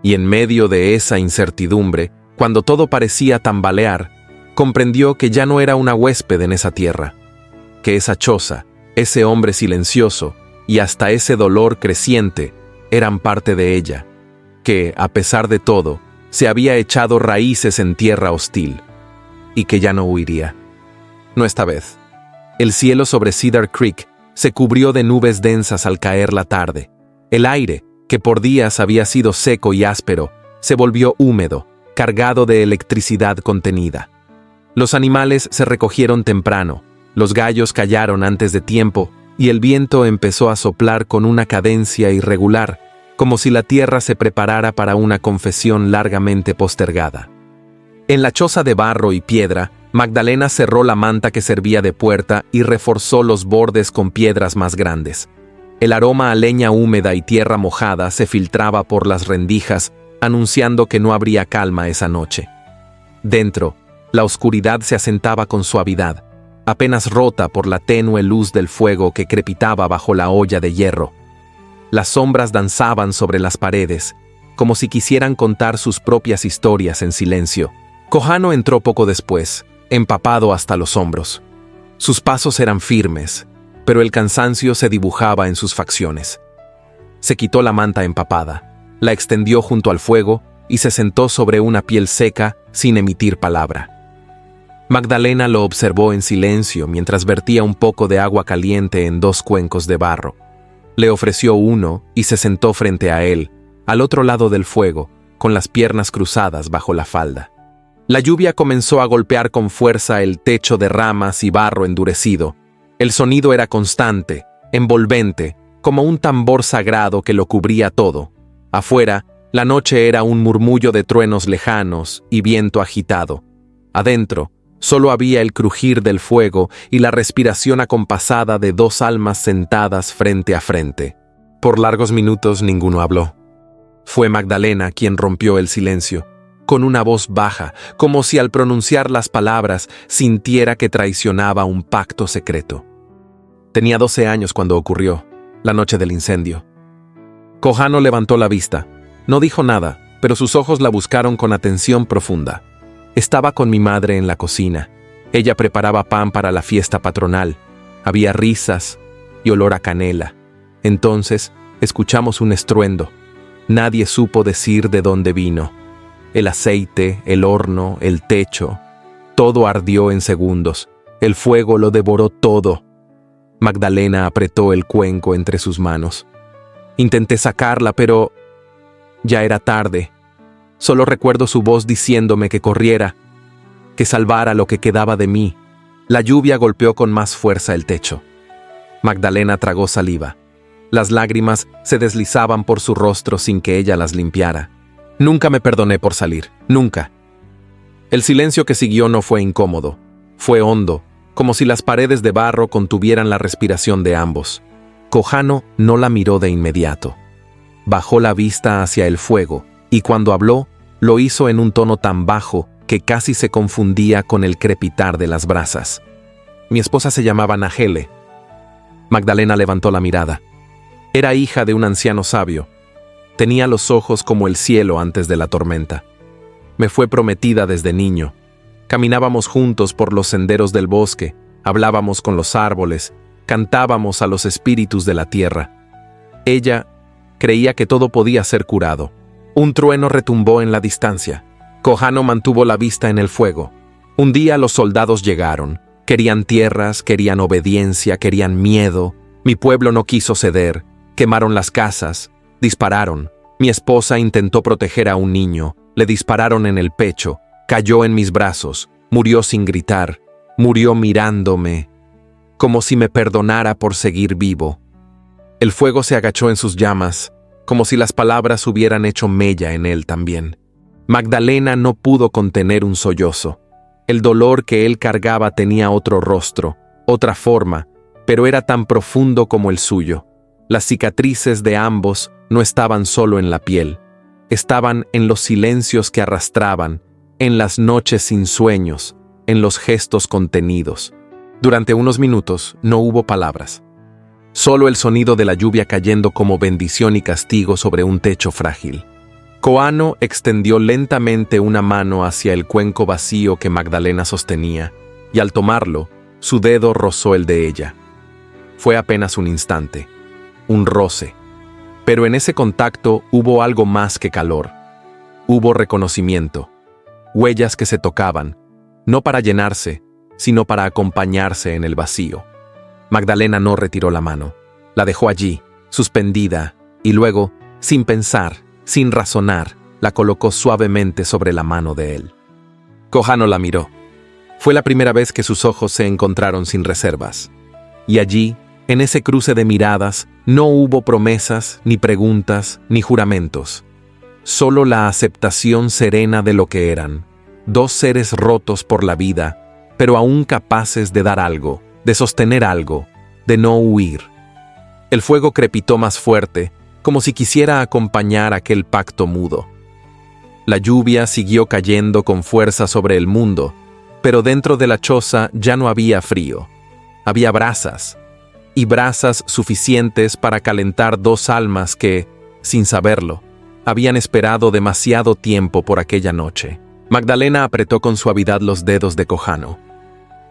Y en medio de esa incertidumbre, cuando todo parecía tambalear, comprendió que ya no era una huésped en esa tierra, que esa choza, ese hombre silencioso y hasta ese dolor creciente eran parte de ella, que, a pesar de todo, se había echado raíces en tierra hostil, y que ya no huiría. No esta vez. El cielo sobre Cedar Creek se cubrió de nubes densas al caer la tarde. El aire, que por días había sido seco y áspero, se volvió húmedo, cargado de electricidad contenida. Los animales se recogieron temprano, Los gallos callaron antes de tiempo y el viento empezó a soplar con una cadencia irregular, como si la tierra se preparara para una confesión largamente postergada. En la choza de barro y piedra, Magdalena cerró la manta que servía de puerta y reforzó los bordes con piedras más grandes. El aroma a leña húmeda y tierra mojada se filtraba por las rendijas, anunciando que no habría calma esa noche. Dentro, la oscuridad se asentaba con suavidad, apenas rota por la tenue luz del fuego que crepitaba bajo la olla de hierro. Las sombras danzaban sobre las paredes, como si quisieran contar sus propias historias en silencio. Kohano entró poco después, empapado hasta los hombros. Sus pasos eran firmes, pero el cansancio se dibujaba en sus facciones. Se quitó la manta empapada, la extendió junto al fuego y se sentó sobre una piel seca sin emitir palabra. Magdalena lo observó en silencio mientras vertía un poco de agua caliente en 2 cuencos de barro. Le ofreció uno y se sentó frente a él, al otro lado del fuego, con las piernas cruzadas bajo la falda. La lluvia comenzó a golpear con fuerza el techo de ramas y barro endurecido. El sonido era constante, envolvente, como un tambor sagrado que lo cubría todo. Afuera, la noche era un murmullo de truenos lejanos y viento agitado. Adentro, solo había el crujir del fuego y la respiración acompasada de 2 almas sentadas frente a frente. Por largos minutos ninguno habló. Fue Magdalena quien rompió el silencio, con una voz baja, como si al pronunciar las palabras sintiera que traicionaba un pacto secreto. Tenía 12 años cuando ocurrió, la noche del incendio. Kohano levantó la vista. No dijo nada, pero sus ojos la buscaron con atención profunda. Estaba con mi madre en la cocina. Ella preparaba pan para la fiesta patronal. Había risas y olor a canela. Entonces, escuchamos un estruendo. Nadie supo decir de dónde vino. El aceite, el horno, el techo, todo ardió en segundos. El fuego lo devoró todo. Magdalena apretó el cuenco entre sus manos. Intenté sacarla, pero ya era tarde. Solo recuerdo su voz diciéndome que corriera, que salvara lo que quedaba de mí. La lluvia golpeó con más fuerza el techo. Magdalena tragó saliva. Las lágrimas se deslizaban por su rostro sin que ella las limpiara. Nunca me perdoné por salir, nunca. El silencio que siguió no fue incómodo, fue hondo, como si las paredes de barro contuvieran la respiración de ambos. Kohano no la miró de inmediato. Bajó la vista hacia el fuego, y cuando habló, lo hizo en un tono tan bajo que casi se confundía con el crepitar de las brasas. Mi esposa se llamaba Nahele. Magdalena levantó la mirada. Era hija de un anciano sabio. Tenía los ojos como el cielo antes de la tormenta. Me fue prometida desde niño. Caminábamos juntos por los senderos del bosque, hablábamos con los árboles, cantábamos a los espíritus de la tierra. Ella creía que todo podía ser curado. Un trueno retumbó en la distancia. Kohano mantuvo la vista en el fuego. Un día los soldados llegaron. Querían tierras, querían obediencia, querían miedo. Mi pueblo no quiso ceder. Quemaron las casas. Dispararon. Mi esposa intentó proteger a un niño. Le dispararon en el pecho. Cayó en mis brazos. Murió sin gritar. Murió mirándome, como si me perdonara por seguir vivo. El fuego se agachó en sus llamas, como si las palabras hubieran hecho mella en él también. Magdalena no pudo contener un sollozo. El dolor que él cargaba tenía otro rostro, otra forma, pero era tan profundo como el suyo. Las cicatrices de ambos no estaban solo en la piel, estaban en los silencios que arrastraban, en las noches sin sueños, en los gestos contenidos. Durante unos minutos no hubo palabras. Solo el sonido de la lluvia cayendo como bendición y castigo sobre un techo frágil. Kohano extendió lentamente una mano hacia el cuenco vacío que Magdalena sostenía, y al tomarlo, su dedo rozó el de ella. Fue apenas un instante, un roce, pero en ese contacto hubo algo más que calor. Hubo reconocimiento, huellas que se tocaban, no para llenarse, sino para acompañarse en el vacío. Magdalena no retiró la mano, la dejó allí, suspendida, y luego, sin pensar, sin razonar, la colocó suavemente sobre la mano de él. Kohano la miró. Fue la primera vez que sus ojos se encontraron sin reservas. Y allí, en ese cruce de miradas, no hubo promesas, ni preguntas, ni juramentos. Solo la aceptación serena de lo que eran. Dos seres rotos por la vida, pero aún capaces de dar algo, de sostener algo, de no huir. El fuego crepitó más fuerte, como si quisiera acompañar aquel pacto mudo. La lluvia siguió cayendo con fuerza sobre el mundo, pero dentro de la choza ya no había frío. Había brasas, y brasas suficientes para calentar dos almas que, sin saberlo, habían esperado demasiado tiempo por aquella noche. Magdalena apretó con suavidad los dedos de Kojano,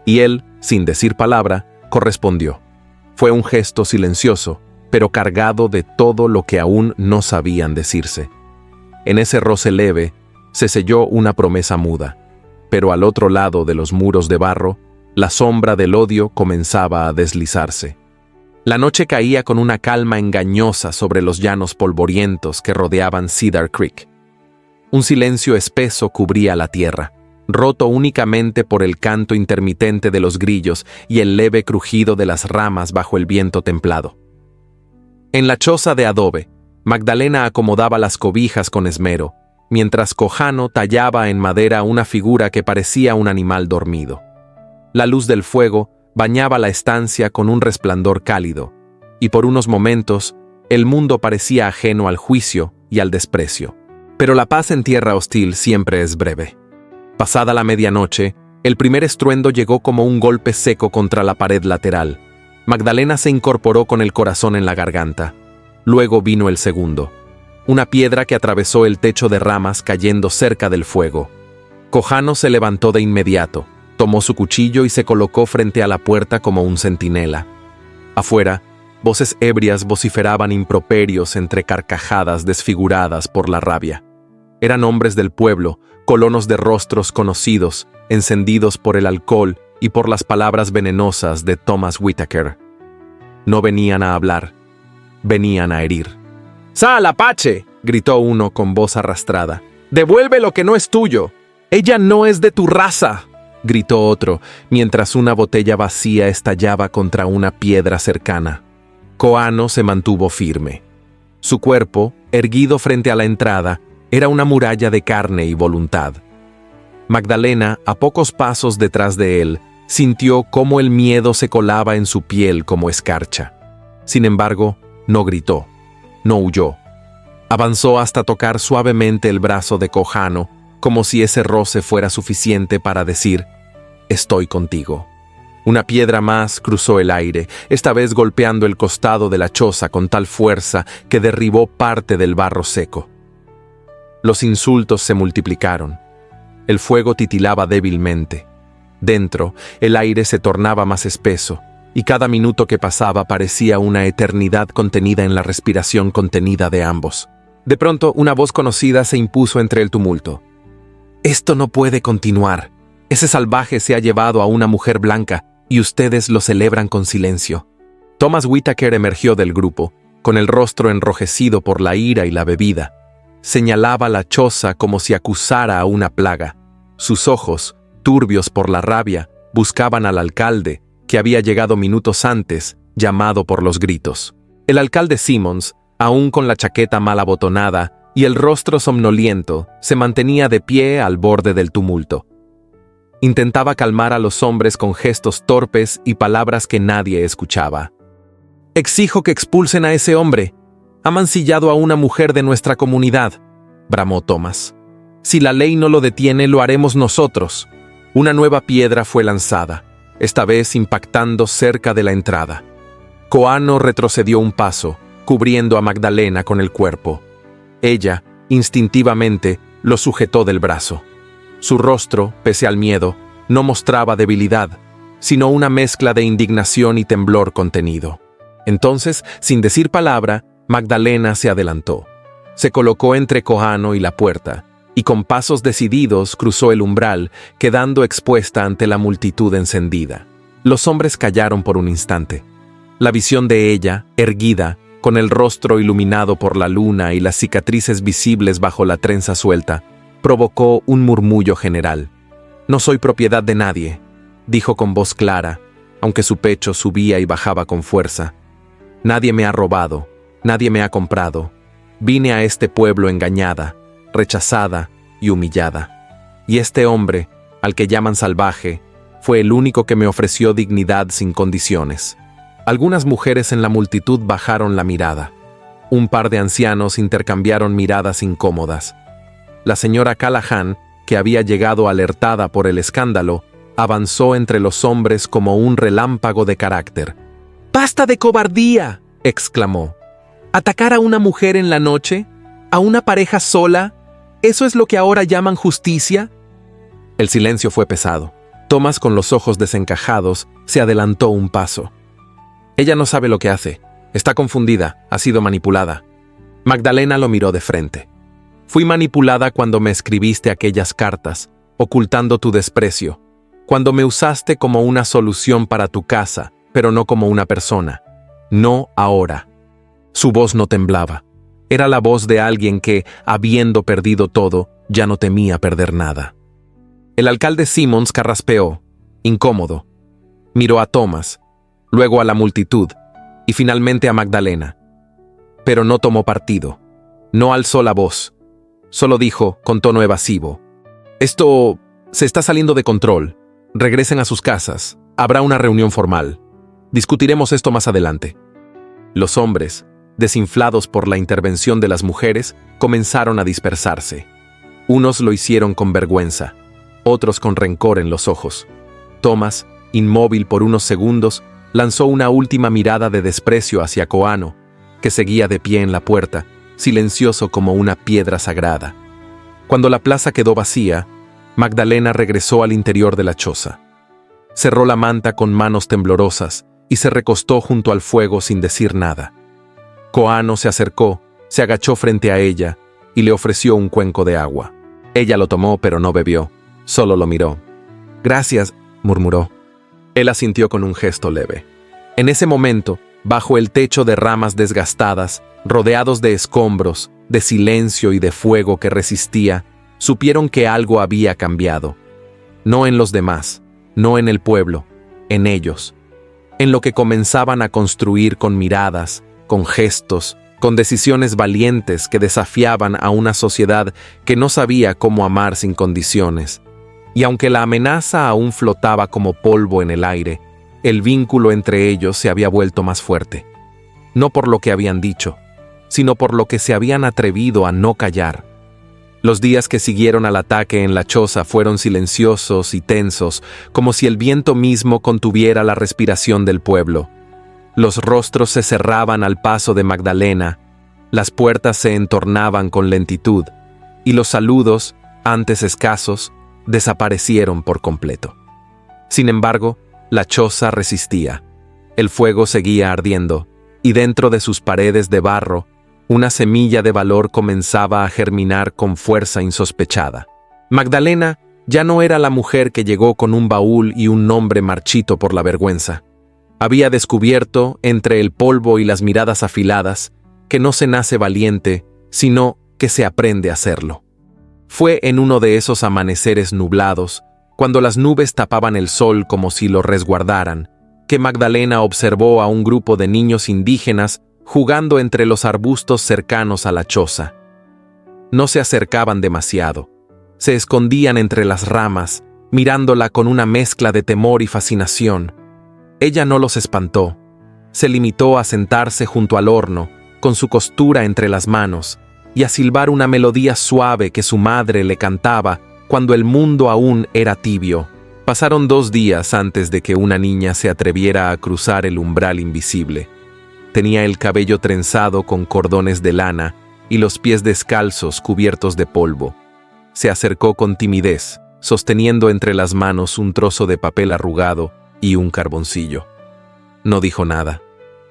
y él, sin decir palabra, correspondió. Fue un gesto silencioso, pero cargado de todo lo que aún no sabían decirse. En ese roce leve se selló una promesa muda, pero al otro lado de los muros de barro, la sombra del odio comenzaba a deslizarse. La noche caía con una calma engañosa sobre los llanos polvorientos que rodeaban Cedar Creek. Un silencio espeso cubría la tierra, roto únicamente por el canto intermitente de los grillos y el leve crujido de las ramas bajo el viento templado. En la choza de adobe, Magdalena acomodaba las cobijas con esmero, mientras Kojano tallaba en madera una figura que parecía un animal dormido. La luz del fuego bañaba la estancia con un resplandor cálido, y por unos momentos el mundo parecía ajeno al juicio y al desprecio. Pero la paz en tierra hostil siempre es breve. Pasada la medianoche, el primer estruendo llegó como un golpe seco contra la pared lateral. Magdalena se incorporó con el corazón en la garganta. Luego vino el segundo. Una piedra que atravesó el techo de ramas cayendo cerca del fuego. Kojano se levantó de inmediato, tomó su cuchillo y se colocó frente a la puerta como un centinela. Afuera, voces ebrias vociferaban improperios entre carcajadas desfiguradas por la rabia. Eran hombres del pueblo, colonos de rostros conocidos, encendidos por el alcohol y por las palabras venenosas de Thomas Whitaker. No venían a hablar, venían a herir. «¡Sal, Apache!», gritó uno con voz arrastrada. «¡Devuelve lo que no es tuyo! ¡Ella no es de tu raza!», gritó otro, mientras una botella vacía estallaba contra una piedra cercana. Kojano se mantuvo firme. Su cuerpo, erguido frente a la entrada, era una muralla de carne y voluntad. Magdalena, a pocos pasos detrás de él, sintió cómo el miedo se colaba en su piel como escarcha. Sin embargo, no gritó, no huyó. Avanzó hasta tocar suavemente el brazo de Kojano, como si ese roce fuera suficiente para decir: «Estoy contigo». Una piedra más cruzó el aire, esta vez golpeando el costado de la choza con tal fuerza que derribó parte del barro seco. Los insultos se multiplicaron. El fuego titilaba débilmente. Dentro, el aire se tornaba más espeso, y cada minuto que pasaba parecía una eternidad contenida en la respiración contenida de ambos. De pronto, una voz conocida se impuso entre el tumulto. «Esto no puede continuar. Ese salvaje se ha llevado a una mujer blanca, y ustedes lo celebran con silencio». Thomas Whitaker emergió del grupo, con el rostro enrojecido por la ira y la bebida. Señalaba la choza como si acusara a una plaga. Sus ojos, turbios por la rabia, buscaban al alcalde, que había llegado minutos antes, llamado por los gritos. El alcalde Simmons, aún con la chaqueta mal abotonada y el rostro somnoliento, se mantenía de pie al borde del tumulto. Intentaba calmar a los hombres con gestos torpes y palabras que nadie escuchaba. «Exijo que expulsen a ese hombre. Ha mancillado a una mujer de nuestra comunidad», bramó Thomas. «Si la ley no lo detiene, lo haremos nosotros». Una nueva piedra fue lanzada, esta vez impactando cerca de la entrada. Kojano retrocedió un paso, cubriendo a Magdalena con el cuerpo. Ella, instintivamente, lo sujetó del brazo. Su rostro, pese al miedo, no mostraba debilidad, sino una mezcla de indignación y temblor contenido. Entonces, sin decir palabra, Magdalena se adelantó. Se colocó entre Kojano y la puerta, y con pasos decididos cruzó el umbral, quedando expuesta ante la multitud encendida. Los hombres callaron por un instante. La visión de ella, erguida, con el rostro iluminado por la luna y las cicatrices visibles bajo la trenza suelta, provocó un murmullo general. «No soy propiedad de nadie», dijo con voz clara, aunque su pecho subía y bajaba con fuerza. Nadie me ha robado, nadie me ha comprado. Vine a este pueblo engañada, rechazada y humillada. Y este hombre, al que llaman salvaje, fue el único que me ofreció dignidad sin condiciones. Algunas mujeres en la multitud bajaron la mirada. Un par de ancianos intercambiaron miradas incómodas. La señora Callahan, que había llegado alertada por el escándalo, avanzó entre los hombres como un relámpago de carácter. «¡Basta de cobardía!», exclamó. «¿Atacar a una mujer en la noche? ¿A una pareja sola? ¿Eso es lo que ahora llaman justicia?». El silencio fue pesado. Thomas, con los ojos desencajados, se adelantó un paso. «Ella no sabe lo que hace. Está confundida, ha sido manipulada». Magdalena lo miró de frente. «Fui manipulada cuando me escribiste aquellas cartas, ocultando tu desprecio, cuando me usaste como una solución para tu casa, pero no como una persona. No ahora». Su voz no temblaba. Era la voz de alguien que, habiendo perdido todo, ya no temía perder nada. El alcalde Simmons carraspeó, incómodo. Miró a Thomas, luego a la multitud, y finalmente a Magdalena. Pero no tomó partido. No alzó la voz. Solo dijo, con tono evasivo: «Esto se está saliendo de control. Regresen a sus casas. Habrá una reunión formal. Discutiremos esto más adelante». Los hombres, desinflados por la intervención de las mujeres, comenzaron a dispersarse. Unos lo hicieron con vergüenza, otros con rencor en los ojos. Thomas, inmóvil por unos segundos, lanzó una última mirada de desprecio hacia Koano, que seguía de pie en la puerta, silencioso como una piedra sagrada. Cuando la plaza quedó vacía, Magdalena regresó al interior de la choza. Cerró la manta con manos temblorosas y se recostó junto al fuego sin decir nada. Koano se acercó, se agachó frente a ella y le ofreció un cuenco de agua. Ella lo tomó, pero no bebió, solo lo miró. «Gracias», murmuró. Él asintió con un gesto leve. En ese momento, bajo el techo de ramas desgastadas, rodeados de escombros, de silencio y de fuego que resistía, supieron que algo había cambiado. No en los demás, no en el pueblo, en ellos. En lo que comenzaban a construir con miradas, con gestos, con decisiones valientes que desafiaban a una sociedad que no sabía cómo amar sin condiciones. Y aunque la amenaza aún flotaba como polvo en el aire, el vínculo entre ellos se había vuelto más fuerte. No por lo que habían dicho, sino por lo que se habían atrevido a no callar. Los días que siguieron al ataque en la choza fueron silenciosos y tensos, como si el viento mismo contuviera la respiración del pueblo. Los rostros se cerraban al paso de Magdalena, las puertas se entornaban con lentitud, y los saludos, antes escasos, desaparecieron por completo. Sin embargo, la choza resistía. El fuego seguía ardiendo, y dentro de sus paredes de barro, una semilla de valor comenzaba a germinar con fuerza insospechada. Magdalena ya no era la mujer que llegó con un baúl y un nombre marchito por la vergüenza. Había descubierto, entre el polvo y las miradas afiladas, que no se nace valiente, sino que se aprende a hacerlo. Fue en uno de esos amaneceres nublados, cuando las nubes tapaban el sol como si lo resguardaran, que Magdalena observó a un grupo de niños indígenas jugando entre los arbustos cercanos a la choza. No se acercaban demasiado. Se escondían entre las ramas, mirándola con una mezcla de temor y fascinación. Ella no los espantó. Se limitó a sentarse junto al horno, con su costura entre las manos, y a silbar una melodía suave que su madre le cantaba cuando el mundo aún era tibio. Pasaron 2 días antes de que una niña se atreviera a cruzar el umbral invisible. Tenía el cabello trenzado con cordones de lana y los pies descalzos cubiertos de polvo. Se acercó con timidez, sosteniendo entre las manos un trozo de papel arrugado y un carboncillo. No dijo nada.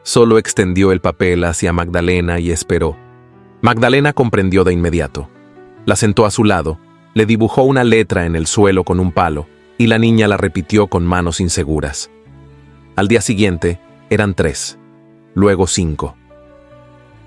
Solo extendió el papel hacia Magdalena y esperó. Magdalena comprendió de inmediato. La sentó a su lado, le dibujó una letra en el suelo con un palo, y la niña la repitió con manos inseguras. Al día siguiente, eran 3, luego 5.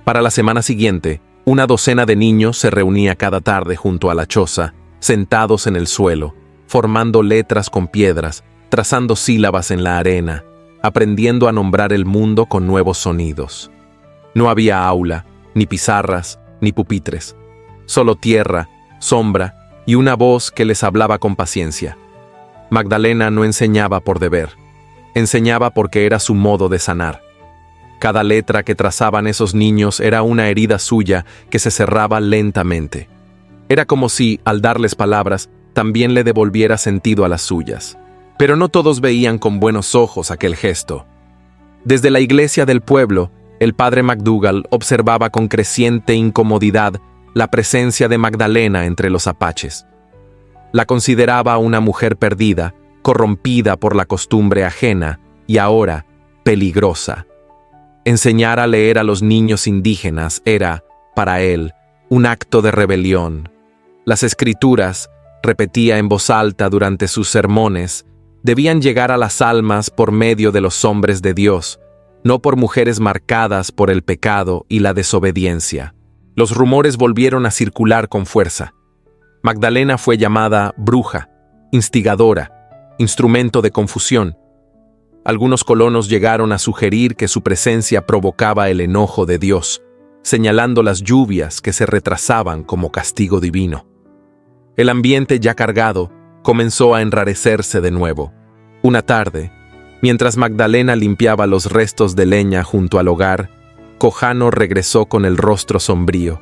Para la semana siguiente, una docena de niños se reunía cada tarde junto a la choza, sentados en el suelo, formando letras con piedras, trazando sílabas en la arena, aprendiendo a nombrar el mundo con nuevos sonidos. No había aula, ni pizarras, ni pupitres. Solo tierra, sombra y una voz que les hablaba con paciencia. Magdalena no enseñaba por deber. Enseñaba porque era su modo de sanar. Cada letra que trazaban esos niños era una herida suya que se cerraba lentamente. Era como si, al darles palabras, también le devolviera sentido a las suyas. Pero no todos veían con buenos ojos aquel gesto. Desde la iglesia del pueblo, el padre McDougall observaba con creciente incomodidad la presencia de Magdalena entre los apaches. La consideraba una mujer perdida, corrompida por la costumbre ajena y ahora peligrosa. Enseñar a leer a los niños indígenas era, para él, un acto de rebelión. Las escrituras, repetía en voz alta durante sus sermones, debían llegar a las almas por medio de los hombres de Dios, no por mujeres marcadas por el pecado y la desobediencia. Los rumores volvieron a circular con fuerza. Magdalena fue llamada bruja, instigadora, instrumento de confusión. Algunos colonos llegaron a sugerir que su presencia provocaba el enojo de Dios, señalando las lluvias que se retrasaban como castigo divino. El ambiente ya cargado comenzó a enrarecerse de nuevo. Una tarde, mientras Magdalena limpiaba los restos de leña junto al hogar, Cojano regresó con el rostro sombrío.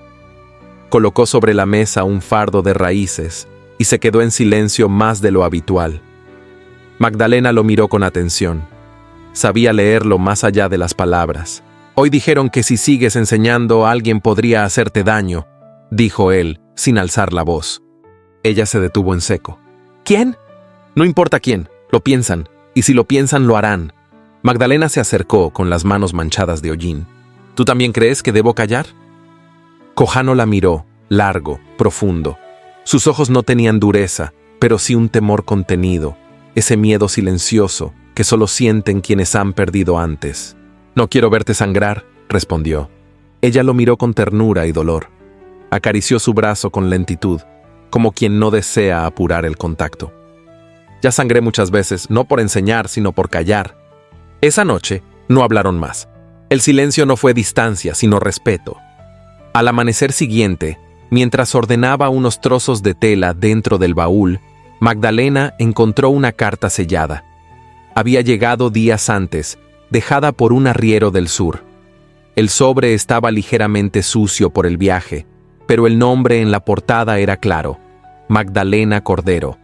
Colocó sobre la mesa un fardo de raíces y se quedó en silencio más de lo habitual. Magdalena lo miró con atención. Sabía leerlo más allá de las palabras. «Hoy dijeron que si sigues enseñando, alguien podría hacerte daño», dijo él, sin alzar la voz. Ella se detuvo en seco. «¿Quién?» «No importa quién, lo piensan, y si lo piensan, lo harán». Magdalena se acercó con las manos manchadas de hollín. «¿Tú también crees que debo callar?» Cojano la miró, largo, profundo. Sus ojos no tenían dureza, pero sí un temor contenido, ese miedo silencioso que solo sienten quienes han perdido antes. «No quiero verte sangrar», respondió. Ella lo miró con ternura y dolor. Acarició su brazo con lentitud, como quien no desea apurar el contacto. «Ya sangré muchas veces, no por enseñar, sino por callar». Esa noche no hablaron más. El silencio no fue distancia, sino respeto. Al amanecer siguiente, mientras ordenaba unos trozos de tela dentro del baúl, Magdalena encontró una carta sellada. Había llegado días antes, dejada por un arriero del sur. El sobre estaba ligeramente sucio por el viaje, pero el nombre en la portada era claro: Magdalena Cordero.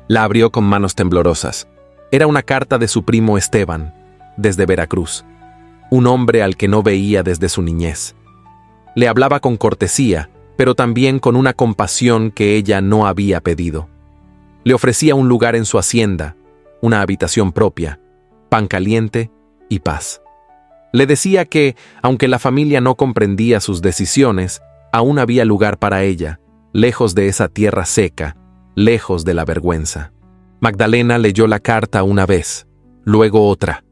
La abrió con manos temblorosas. Era una carta de su primo Esteban, desde Veracruz, un hombre al que no veía desde su niñez. Le hablaba con cortesía, pero también con una compasión que ella no había pedido. Le ofrecía un lugar en su hacienda, una habitación propia, pan caliente y paz. Le decía que, aunque la familia no comprendía sus decisiones, aún había lugar para ella, lejos de esa tierra seca, lejos de la vergüenza. Magdalena leyó la carta una vez, luego otra.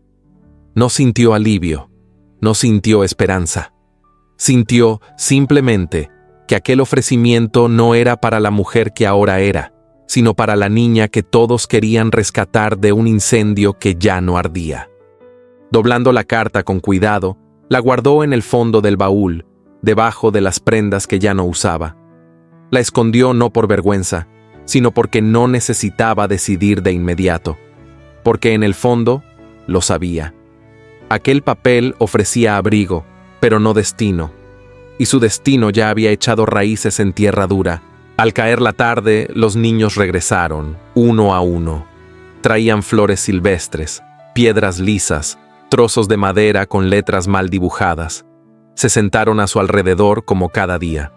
No sintió alivio, no sintió esperanza. Sintió, simplemente, que aquel ofrecimiento no era para la mujer que ahora era, sino para la niña que todos querían rescatar de un incendio que ya no ardía. Doblando la carta con cuidado, la guardó en el fondo del baúl, debajo de las prendas que ya no usaba. La escondió no por vergüenza, sino porque no necesitaba decidir de inmediato, porque en el fondo lo sabía. Aquel papel ofrecía abrigo, pero no destino, y su destino ya había echado raíces en tierra dura. Al caer la tarde, los niños regresaron, uno a uno. Traían flores silvestres, piedras lisas, trozos de madera con letras mal dibujadas. Se sentaron a su alrededor como cada día.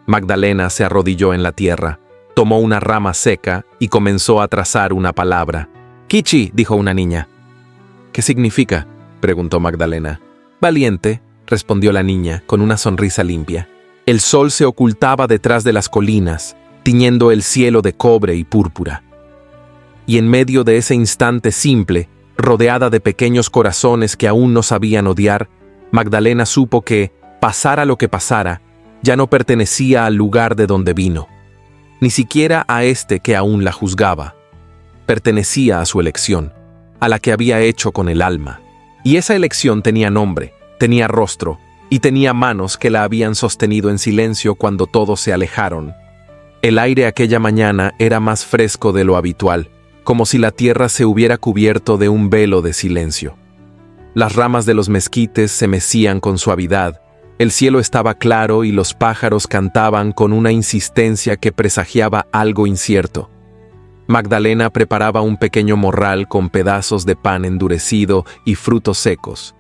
Magdalena se arrodilló en la tierra, tomó una rama seca y comenzó a trazar una palabra. «Kichi», dijo una niña. «¿Qué significa?», preguntó Magdalena. «Valiente», respondió la niña con una sonrisa limpia. El sol se ocultaba detrás de las colinas, tiñendo el cielo de cobre y púrpura. Y en medio de ese instante simple, rodeada de pequeños corazones que aún no sabían odiar, Magdalena supo que, pasara lo que pasara, ya no pertenecía al lugar de donde vino, ni siquiera a este que aún la juzgaba. pertenecía a su elección, a la que había hecho con el alma. Y esa elección tenía nombre, tenía rostro, y tenía manos que la habían sostenido en silencio cuando todos se alejaron. El aire aquella mañana era más fresco de lo habitual, como si la tierra se hubiera cubierto de un velo de silencio. Las ramas de los mezquites se mecían con suavidad, el cielo estaba claro y los pájaros cantaban con una insistencia que presagiaba algo incierto. Magdalena preparaba un pequeño morral con pedazos de pan endurecido y frutos secos.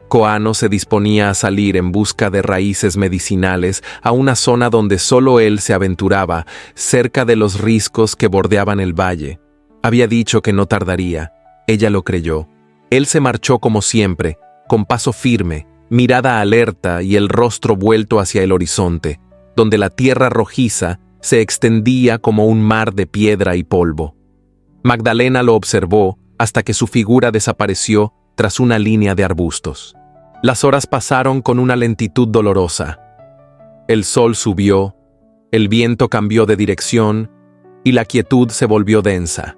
Koano se disponía a salir en busca de raíces medicinales a una zona donde solo él se aventuraba, cerca de los riscos que bordeaban el valle. Había dicho que no tardaría. Ella lo creyó. Él se marchó como siempre, con paso firme, mirada alerta y el rostro vuelto hacia el horizonte, donde la tierra rojiza se extendía como un mar de piedra y polvo. Magdalena lo observó hasta que su figura desapareció tras una línea de arbustos. Las horas pasaron con una lentitud dolorosa. El sol subió, el viento cambió de dirección y la quietud se volvió densa.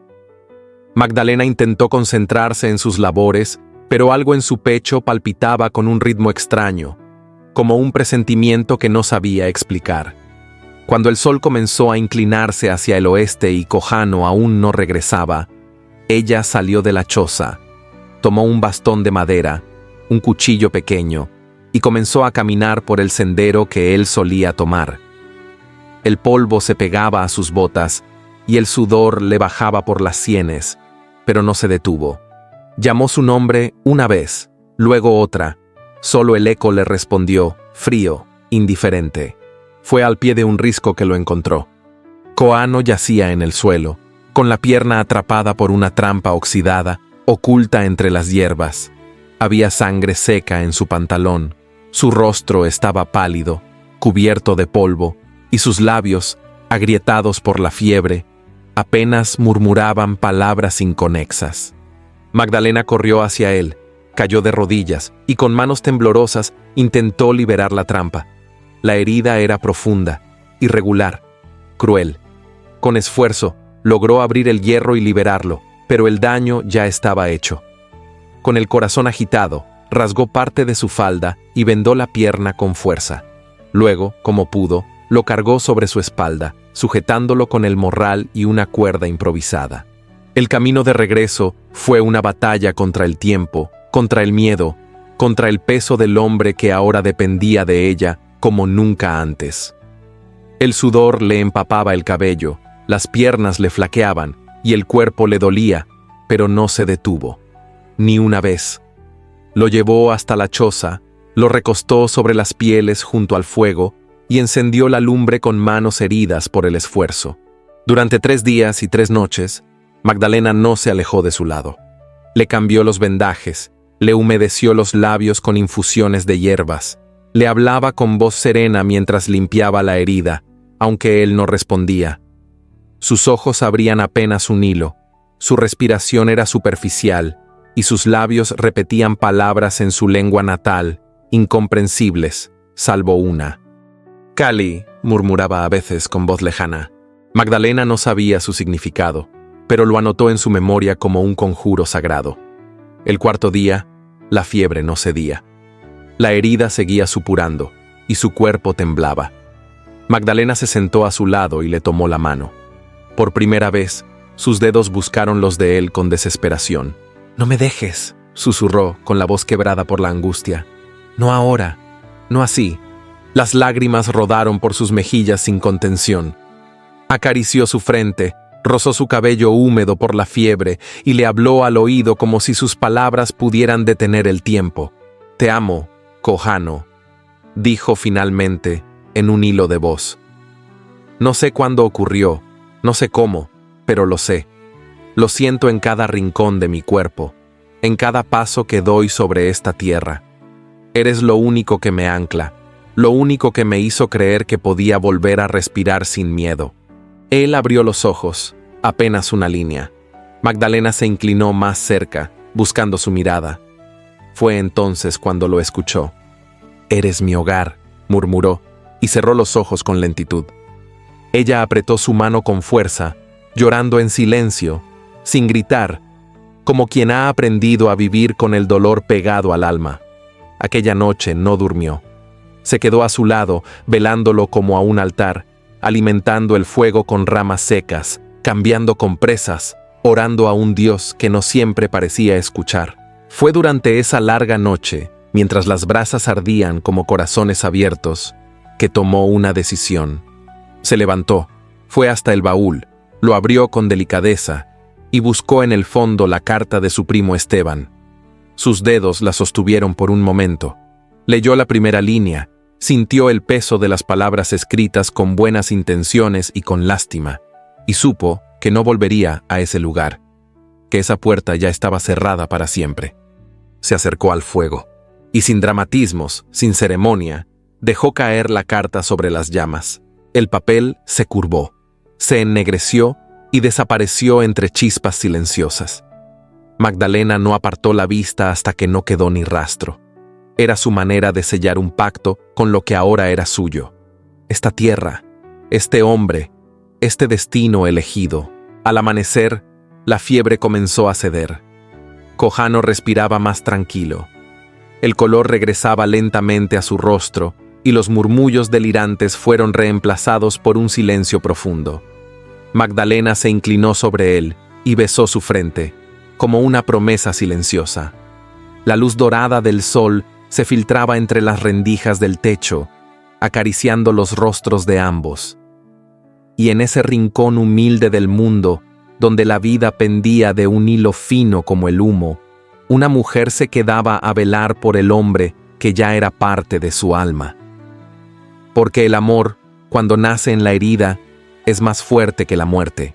Magdalena intentó concentrarse en sus labores, pero algo en su pecho palpitaba con un ritmo extraño, como un presentimiento que no sabía explicar. Cuando el sol comenzó a inclinarse hacia el oeste y Koano aún no regresaba, ella salió de la choza, tomó un bastón de madera, un cuchillo pequeño, y comenzó a caminar por el sendero que él solía tomar. El polvo se pegaba a sus botas y el sudor le bajaba por las sienes, pero no se detuvo. Llamó su nombre una vez, luego otra. Solo el eco le respondió, frío, indiferente. Fue al pie de un risco que lo encontró. Koano yacía en el suelo, con la pierna atrapada por una trampa oxidada, oculta entre las hierbas. Había sangre seca en su pantalón, su rostro estaba pálido, cubierto de polvo, y sus labios, agrietados por la fiebre, apenas murmuraban palabras inconexas. Magdalena corrió hacia él, cayó de rodillas y con manos temblorosas intentó liberar la trampa. La herida era profunda, irregular, cruel. Con esfuerzo, logró abrir el hierro y liberarlo, pero el daño ya estaba hecho. Con el corazón agitado, rasgó parte de su falda y vendó la pierna con fuerza. Luego, como pudo, lo cargó sobre su espalda, sujetándolo con el morral y una cuerda improvisada. El camino de regreso fue una batalla contra el tiempo, contra el miedo, contra el peso del hombre que ahora dependía de ella como nunca antes. El sudor le empapaba el cabello, las piernas le flaqueaban y el cuerpo le dolía, pero no se detuvo. Ni una vez. Lo llevó hasta la choza, lo recostó sobre las pieles junto al fuego y encendió la lumbre con manos heridas por el esfuerzo. Durante 3 días y 3 noches, Magdalena no se alejó de su lado. Le cambió los vendajes, le humedeció los labios con infusiones de hierbas, le hablaba con voz serena mientras limpiaba la herida, aunque él no respondía. Sus ojos abrían apenas un hilo, su respiración era superficial, y sus labios repetían palabras en su lengua natal, incomprensibles, salvo una. Cali, murmuraba a veces con voz lejana. Magdalena no sabía su significado, pero lo anotó en su memoria como un conjuro sagrado. El 4.º día, la fiebre no cedía. La herida seguía supurando, y su cuerpo temblaba. Magdalena se sentó a su lado y le tomó la mano. Por primera vez, sus dedos buscaron los de él con desesperación. «No me dejes», susurró con la voz quebrada por la angustia. «No ahora, no así». Las lágrimas rodaron por sus mejillas sin contención. Acarició su frente, rozó su cabello húmedo por la fiebre y le habló al oído como si sus palabras pudieran detener el tiempo. «Te amo, Koano», dijo finalmente en un hilo de voz. «No sé cuándo ocurrió, no sé cómo, pero lo sé. Lo siento en cada rincón de mi cuerpo, en cada paso que doy sobre esta tierra. Eres lo único que me ancla, lo único que me hizo creer que podía volver a respirar sin miedo». Él abrió los ojos, apenas una línea. Magdalena se inclinó más cerca, buscando su mirada. Fue entonces cuando lo escuchó. «Eres mi hogar», murmuró, y cerró los ojos con lentitud. Ella apretó su mano con fuerza, llorando en silencio, sin gritar, como quien ha aprendido a vivir con el dolor pegado al alma. Aquella noche no durmió. Se quedó a su lado, velándolo como a un altar, alimentando el fuego con ramas secas, cambiando compresas, orando a un Dios que no siempre parecía escuchar. Fue durante esa larga noche, mientras las brasas ardían como corazones abiertos, que tomó una decisión. Se levantó, fue hasta el baúl, lo abrió con delicadeza y buscó en el fondo la carta de su primo Esteban. Sus dedos la sostuvieron por un momento. Leyó la primera línea, sintió el peso de las palabras escritas con buenas intenciones y con lástima, y supo que no volvería a ese lugar, que esa puerta ya estaba cerrada para siempre. Se acercó al fuego, y sin dramatismos, sin ceremonia, dejó caer la carta sobre las llamas. El papel se curvó, se ennegreció y desapareció entre chispas silenciosas. Magdalena no apartó la vista hasta que no quedó ni rastro. Era su manera de sellar un pacto con lo que ahora era suyo. Esta tierra, este hombre, este destino elegido. Al amanecer, la fiebre comenzó a ceder. Cojano respiraba más tranquilo. El color regresaba lentamente a su rostro y los murmullos delirantes fueron reemplazados por un silencio profundo. Magdalena se inclinó sobre él y besó su frente, como una promesa silenciosa. La luz dorada del sol se filtraba entre las rendijas del techo, acariciando los rostros de ambos. Y en ese rincón humilde del mundo, donde la vida pendía de un hilo fino como el humo, una mujer se quedaba a velar por el hombre que ya era parte de su alma. Porque el amor, cuando nace en la herida, es más fuerte que la muerte.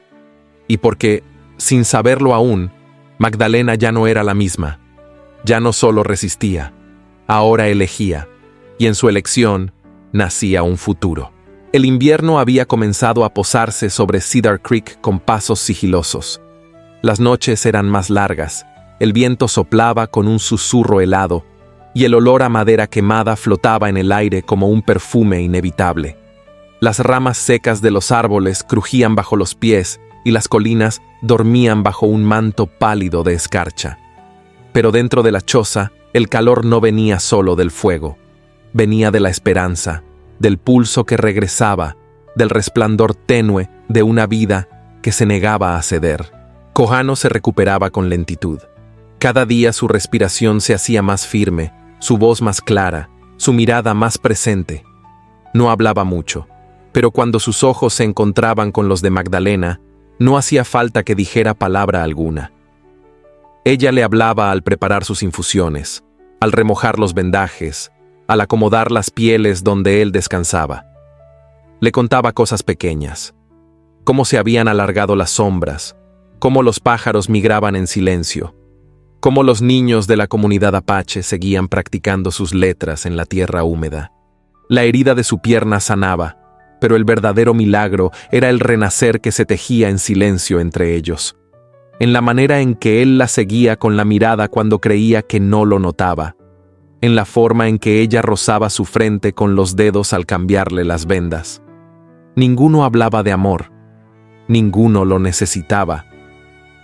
Y porque, sin saberlo aún, Magdalena ya no era la misma. Ya no solo resistía, ahora elegía, y en su elección nacía un futuro. El invierno había comenzado a posarse sobre Cedar Creek con pasos sigilosos. Las noches eran más largas, el viento soplaba con un susurro helado, y el olor a madera quemada flotaba en el aire como un perfume inevitable. Las ramas secas de los árboles crujían bajo los pies y las colinas dormían bajo un manto pálido de escarcha. Pero dentro de la choza, el calor no venía solo del fuego. Venía de la esperanza, del pulso que regresaba, del resplandor tenue de una vida que se negaba a ceder. Cojano se recuperaba con lentitud. Cada día su respiración se hacía más firme, su voz más clara, su mirada más presente. No hablaba mucho, pero cuando sus ojos se encontraban con los de Magdalena, no hacía falta que dijera palabra alguna. Ella le hablaba al preparar sus infusiones, al remojar los vendajes, al acomodar las pieles donde él descansaba. Le contaba cosas pequeñas, cómo se habían alargado las sombras, cómo los pájaros migraban en silencio, cómo los niños de la comunidad apache seguían practicando sus letras en la tierra húmeda. La herida de su pierna sanaba, pero el verdadero milagro era el renacer que se tejía en silencio entre ellos, en la manera en que él la seguía con la mirada cuando creía que no lo notaba, en la forma en que ella rozaba su frente con los dedos al cambiarle las vendas. Ninguno hablaba de amor, ninguno lo necesitaba.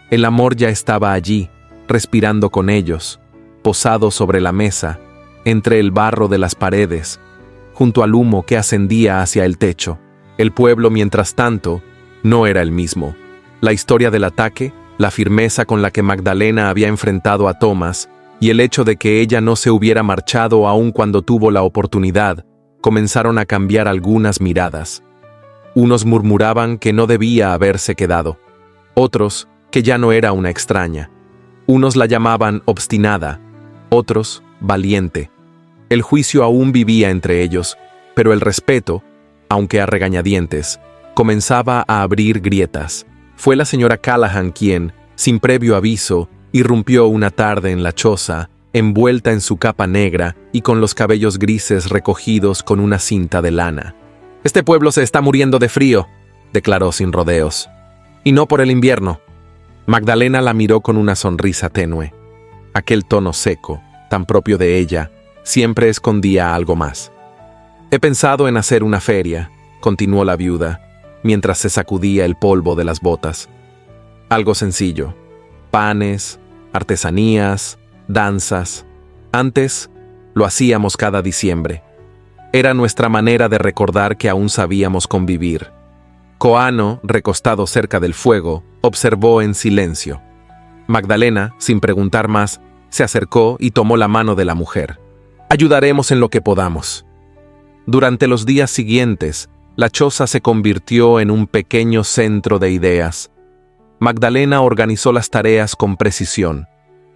El amor ya estaba allí, respirando con ellos, posado sobre la mesa, entre el barro de las paredes, junto al humo que ascendía hacia el techo. El pueblo, mientras tanto, no era el mismo. La historia del ataque, la firmeza con la que Magdalena había enfrentado a Thomas, y el hecho de que ella no se hubiera marchado aun cuando tuvo la oportunidad, comenzaron a cambiar algunas miradas. Unos murmuraban que no debía haberse quedado, otros que ya no era una extraña. Unos la llamaban obstinada, otros valiente. El juicio aún vivía entre ellos, pero el respeto, aunque a regañadientes, comenzaba a abrir grietas. Fue la señora Callahan quien, sin previo aviso, irrumpió una tarde en la choza, envuelta en su capa negra y con los cabellos grises recogidos con una cinta de lana. «Este pueblo se está muriendo de frío», declaró sin rodeos. «Y no por el invierno». Magdalena la miró con una sonrisa tenue. Aquel tono seco, tan propio de ella, siempre escondía algo más. «He pensado en hacer una feria», continuó la viuda, mientras se sacudía el polvo de las botas. «Algo sencillo, panes, artesanías, danzas. Antes, lo hacíamos cada diciembre. Era nuestra manera de recordar que aún sabíamos convivir. Koano, recostado cerca del fuego, observó en silencio. Magdalena, sin preguntar más, se acercó y tomó la mano de la mujer. Ayudaremos en lo que podamos. Durante los días siguientes, la choza se convirtió en un pequeño centro de ideas. Magdalena organizó las tareas con precisión.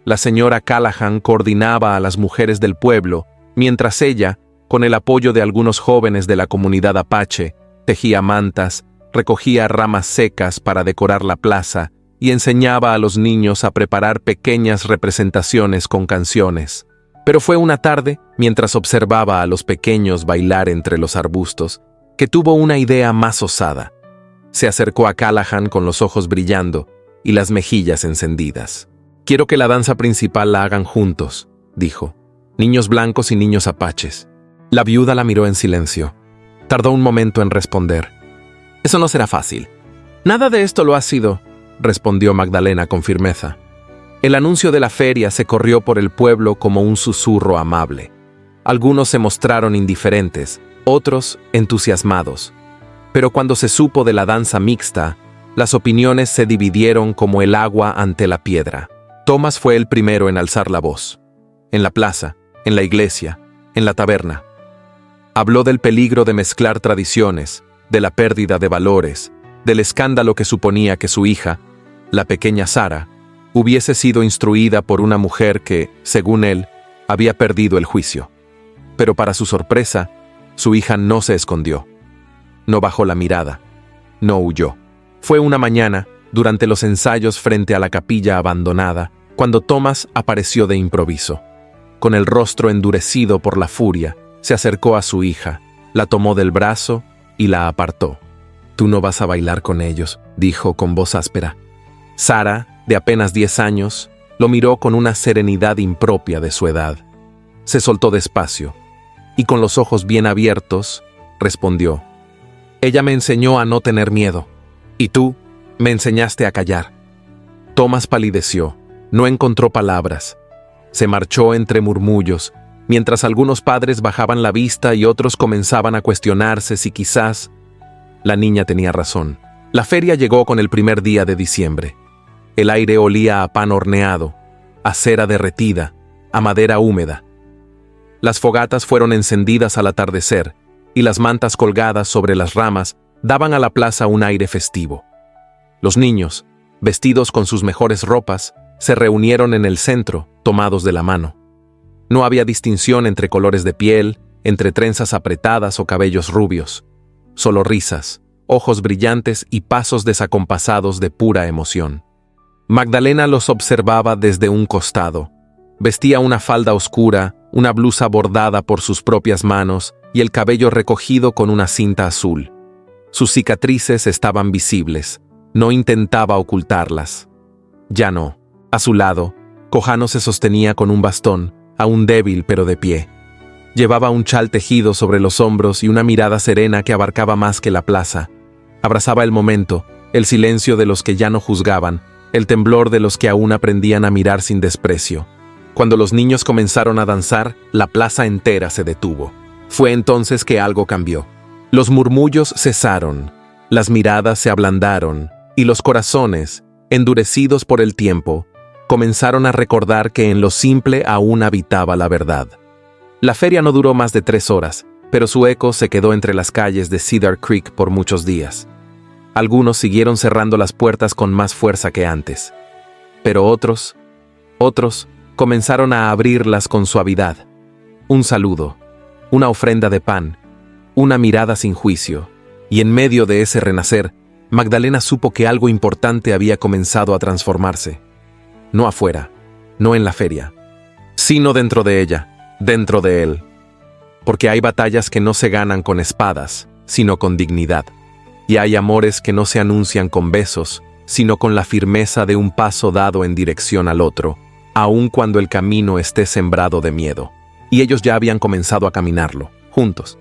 La señora Callahan coordinaba a las mujeres del pueblo, mientras ella, con el apoyo de algunos jóvenes de la comunidad apache, tejía mantas, recogía ramas secas para decorar la plaza y enseñaba a los niños a preparar pequeñas representaciones con canciones. Pero fue una tarde, mientras observaba a los pequeños bailar entre los arbustos, que tuvo una idea más osada. Se acercó a Callahan con los ojos brillando y las mejillas encendidas. «Quiero que la danza principal la hagan juntos», dijo. «Niños blancos y niños apaches». La viuda la miró en silencio. Tardó un momento en responder. «Eso no será fácil». «Nada de esto lo ha sido», respondió Magdalena con firmeza. El anuncio de la feria se corrió por el pueblo como un susurro amable. Algunos se mostraron indiferentes, otros entusiasmados. Pero cuando se supo de la danza mixta, las opiniones se dividieron como el agua ante la piedra. Thomas fue el primero en alzar la voz. En la plaza, en la iglesia, en la taberna. Habló del peligro de mezclar tradiciones, de la pérdida de valores, del escándalo que suponía que su hija, la pequeña Sara, hubiese sido instruida por una mujer que, según él, había perdido el juicio. Pero para su sorpresa, su hija no se escondió. No bajó la mirada. No huyó. Fue una mañana, durante los ensayos frente a la capilla abandonada, cuando Thomas apareció de improviso. Con el rostro endurecido por la furia, se acercó a su hija, la tomó del brazo y la apartó. «Tú no vas a bailar con ellos», dijo con voz áspera. Sara, de apenas 10 años, lo miró con una serenidad impropia de su edad. Se soltó despacio, y con los ojos bien abiertos, respondió: «Ella me enseñó a no tener miedo, y tú me enseñaste a callar». Thomas palideció, no encontró palabras. Se marchó entre murmullos, mientras algunos padres bajaban la vista y otros comenzaban a cuestionarse si quizás la niña tenía razón. La feria llegó con el primer día de diciembre. El aire olía a pan horneado, a cera derretida, a madera húmeda. Las fogatas fueron encendidas al atardecer, y las mantas colgadas sobre las ramas daban a la plaza un aire festivo. Los niños, vestidos con sus mejores ropas, se reunieron en el centro, tomados de la mano. No había distinción entre colores de piel, entre trenzas apretadas o cabellos rubios. Solo risas, ojos brillantes y pasos desacompasados de pura emoción. Magdalena los observaba desde un costado. Vestía una falda oscura, una blusa bordada por sus propias manos y el cabello recogido con una cinta azul. Sus cicatrices estaban visibles. No intentaba ocultarlas. Ya no. A su lado, Kohano se sostenía con un bastón, aún débil pero de pie. Llevaba un chal tejido sobre los hombros y una mirada serena que abarcaba más que la plaza. Abrazaba el momento, el silencio de los que ya no juzgaban, el temblor de los que aún aprendían a mirar sin desprecio. Cuando los niños comenzaron a danzar, la plaza entera se detuvo. Fue entonces que algo cambió. Los murmullos cesaron, las miradas se ablandaron, y los corazones, endurecidos por el tiempo, comenzaron a recordar que en lo simple aún habitaba la verdad. La feria no duró más de 3 horas, pero su eco se quedó entre las calles de Cedar Creek por muchos días. Algunos siguieron cerrando las puertas con más fuerza que antes. Pero otros comenzaron a abrirlas con suavidad. Un saludo, una ofrenda de pan, una mirada sin juicio. Y en medio de ese renacer, Magdalena supo que algo importante había comenzado a transformarse. No afuera, no en la feria, sino dentro de ella, dentro de él. Porque hay batallas que no se ganan con espadas, sino con dignidad. Y hay amores que no se anuncian con besos, sino con la firmeza de un paso dado en dirección al otro, aun cuando el camino esté sembrado de miedo. Y ellos ya habían comenzado a caminarlo, juntos.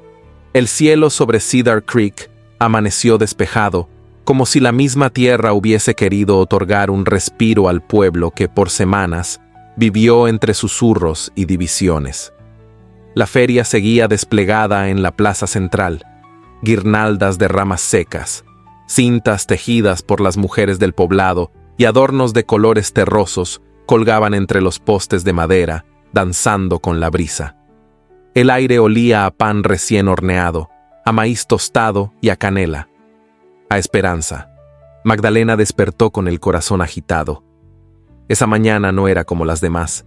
El cielo sobre Cedar Creek amaneció despejado, como si la misma tierra hubiese querido otorgar un respiro al pueblo que por semanas vivió entre susurros y divisiones. La feria seguía desplegada en la plaza central, guirnaldas de ramas secas, cintas tejidas por las mujeres del poblado y adornos de colores terrosos colgaban entre los postes de madera, danzando con la brisa. El aire olía a pan recién horneado, a maíz tostado y a canela. A esperanza. Magdalena despertó con el corazón agitado. Esa mañana no era como las demás.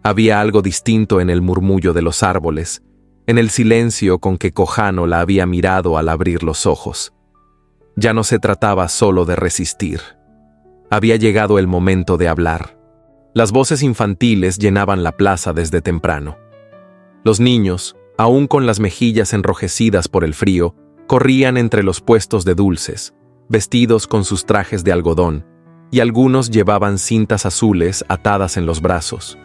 Había algo distinto en el murmullo de los árboles, en el silencio con que Cojano la había mirado al abrir los ojos. Ya no se trataba solo de resistir. Había llegado el momento de hablar. Las voces infantiles llenaban la plaza desde temprano. Los niños, aún con las mejillas enrojecidas por el frío, corrían entre los puestos de dulces, vestidos con sus trajes de algodón, y algunos llevaban cintas azules atadas en los brazos.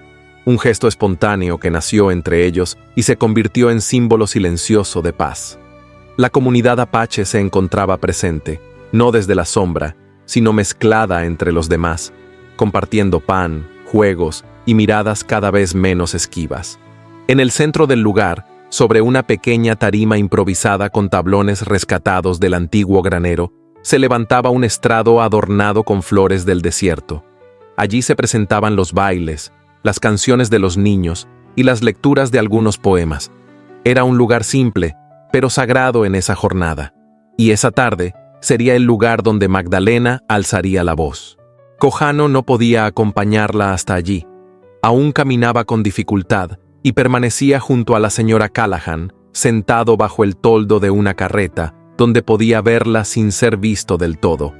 Un gesto espontáneo que nació entre ellos y se convirtió en símbolo silencioso de paz. La comunidad apache se encontraba presente, no desde la sombra, sino mezclada entre los demás, compartiendo pan, juegos y miradas cada vez menos esquivas. En el centro del lugar, sobre una pequeña tarima improvisada con tablones rescatados del antiguo granero, se levantaba un estrado adornado con flores del desierto. Allí se presentaban los bailes, las canciones de los niños y las lecturas de algunos poemas. Era un lugar simple, pero sagrado en esa jornada. Y esa tarde sería el lugar donde Magdalena alzaría la voz. Cojano no podía acompañarla hasta allí. Aún caminaba con dificultad y permanecía junto a la señora Callahan, sentado bajo el toldo de una carreta, donde podía verla sin ser visto del todo.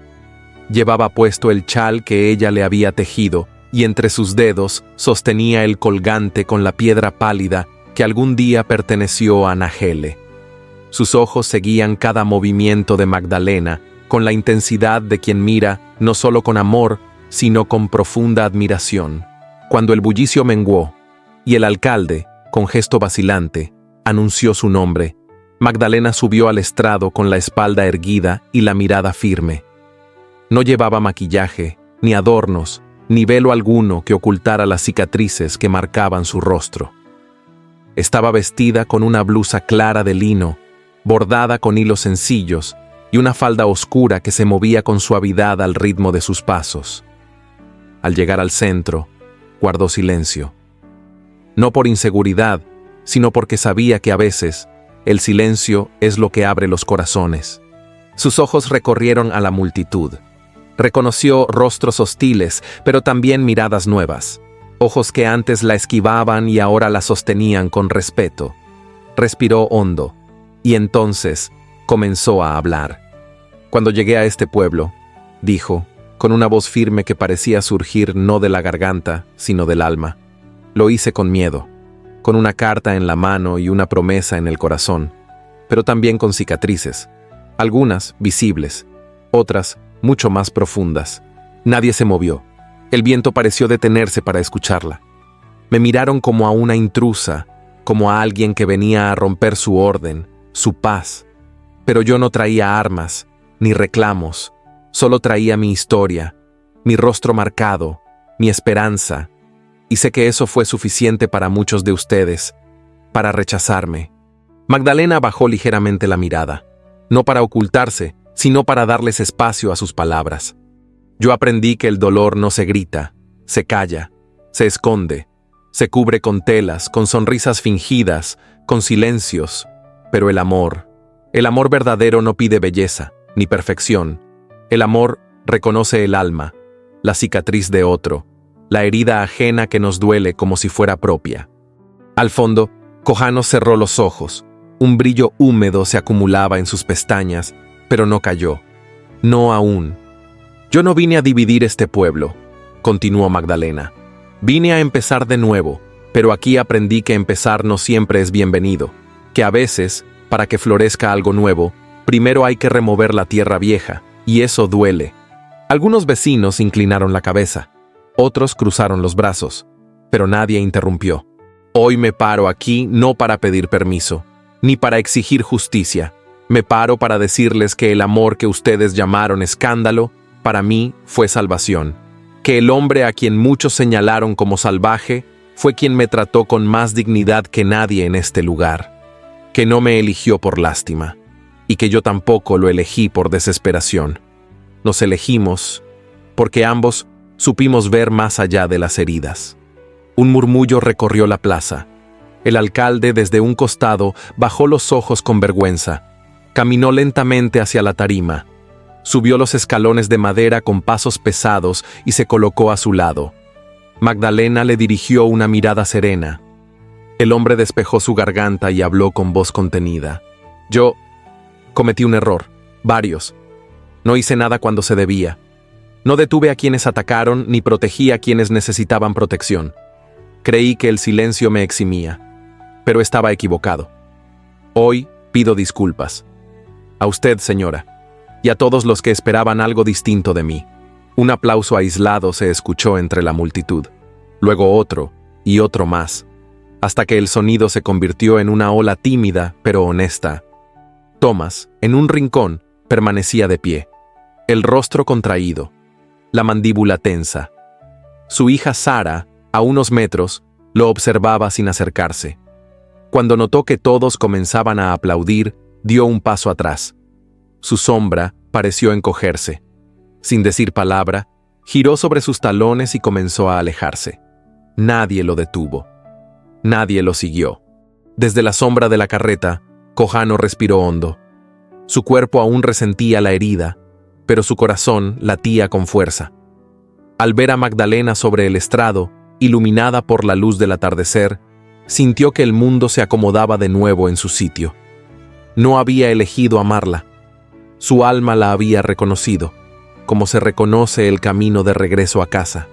Llevaba puesto el chal que ella le había tejido, y entre sus dedos sostenía el colgante con la piedra pálida que algún día perteneció a Nahele. Sus ojos seguían cada movimiento de Magdalena con la intensidad de quien mira no solo con amor, sino con profunda admiración. Cuando el bullicio menguó y el alcalde, con gesto vacilante, anunció su nombre, Magdalena subió al estrado con la espalda erguida y la mirada firme. No llevaba maquillaje, ni adornos, ni velo alguno que ocultara las cicatrices que marcaban su rostro. Estaba vestida con una blusa clara de lino, bordada con hilos sencillos, y una falda oscura que se movía con suavidad al ritmo de sus pasos. Al llegar al centro, guardó silencio. No por inseguridad, sino porque sabía que a veces el silencio es lo que abre los corazones. Sus ojos recorrieron a la multitud. Reconoció rostros hostiles, pero también miradas nuevas. Ojos que antes la esquivaban y ahora la sostenían con respeto. Respiró hondo, y entonces comenzó a hablar. Cuando llegué a este pueblo, dijo, con una voz firme que parecía surgir no de la garganta, sino del alma, lo hice con miedo, con una carta en la mano y una promesa en el corazón, pero también con cicatrices, algunas visibles, otras mucho más profundas. Nadie se movió. El viento pareció detenerse para escucharla. Me miraron como a una intrusa, como a alguien que venía a romper su orden, su paz. Pero yo no traía armas, ni reclamos, solo traía mi historia, mi rostro marcado, mi esperanza, y sé que eso fue suficiente para muchos de ustedes, para rechazarme. Magdalena bajó ligeramente la mirada, no para ocultarse, sino para darles espacio a sus palabras. Yo aprendí que el dolor no se grita, se calla, se esconde, se cubre con telas, con sonrisas fingidas, con silencios, pero el amor verdadero no pide belleza, ni perfección. El amor reconoce el alma, la cicatriz de otro, la herida ajena que nos duele como si fuera propia. Al fondo, Cojano cerró los ojos. Un brillo húmedo se acumulaba en sus pestañas, pero no cayó. No aún. Yo no vine a dividir este pueblo, continuó Magdalena. Vine a empezar de nuevo, pero aquí aprendí que empezar no siempre es bienvenido, que a veces, para que florezca algo nuevo, primero hay que remover la tierra vieja, y eso duele. Algunos vecinos inclinaron la cabeza, otros cruzaron los brazos, pero nadie interrumpió. Hoy me paro aquí no para pedir permiso, ni para exigir justicia, Me paro para decirles que el amor que ustedes llamaron escándalo, para mí fue salvación. Que el hombre a quien muchos señalaron como salvaje, fue quien me trató con más dignidad que nadie en este lugar. Que no me eligió por lástima, y que yo tampoco lo elegí por desesperación. Nos elegimos porque ambos supimos ver más allá de las heridas. Un murmullo recorrió la plaza. El alcalde desde un costado bajó los ojos con vergüenza. Caminó lentamente hacia la tarima. Subió los escalones de madera con pasos pesados y se colocó a su lado. Magdalena le dirigió una mirada serena. El hombre despejó su garganta y habló con voz contenida. Yo cometí un error, varios. No hice nada cuando se debía. No detuve a quienes atacaron ni protegí a quienes necesitaban protección. Creí que el silencio me eximía, pero estaba equivocado. Hoy pido disculpas. A usted, señora, y a todos los que esperaban algo distinto de mí. Un aplauso aislado se escuchó entre la multitud, luego otro y otro más, hasta que el sonido se convirtió en una ola tímida pero honesta. Thomas, en un rincón, permanecía de pie, el rostro contraído, la mandíbula tensa. Su hija Sara, a unos metros, lo observaba sin acercarse. Cuando notó que todos comenzaban a aplaudir, dio un paso atrás. Su sombra pareció encogerse. Sin decir palabra, giró sobre sus talones y comenzó a alejarse. Nadie lo detuvo. Nadie lo siguió. Desde la sombra de la carreta, Cojano respiró hondo. Su cuerpo aún resentía la herida, pero su corazón latía con fuerza. Al ver a Magdalena sobre el estrado, iluminada por la luz del atardecer, sintió que el mundo se acomodaba de nuevo en su sitio. No había elegido amarla. Su alma la había reconocido, como se reconoce el camino de regreso a casa.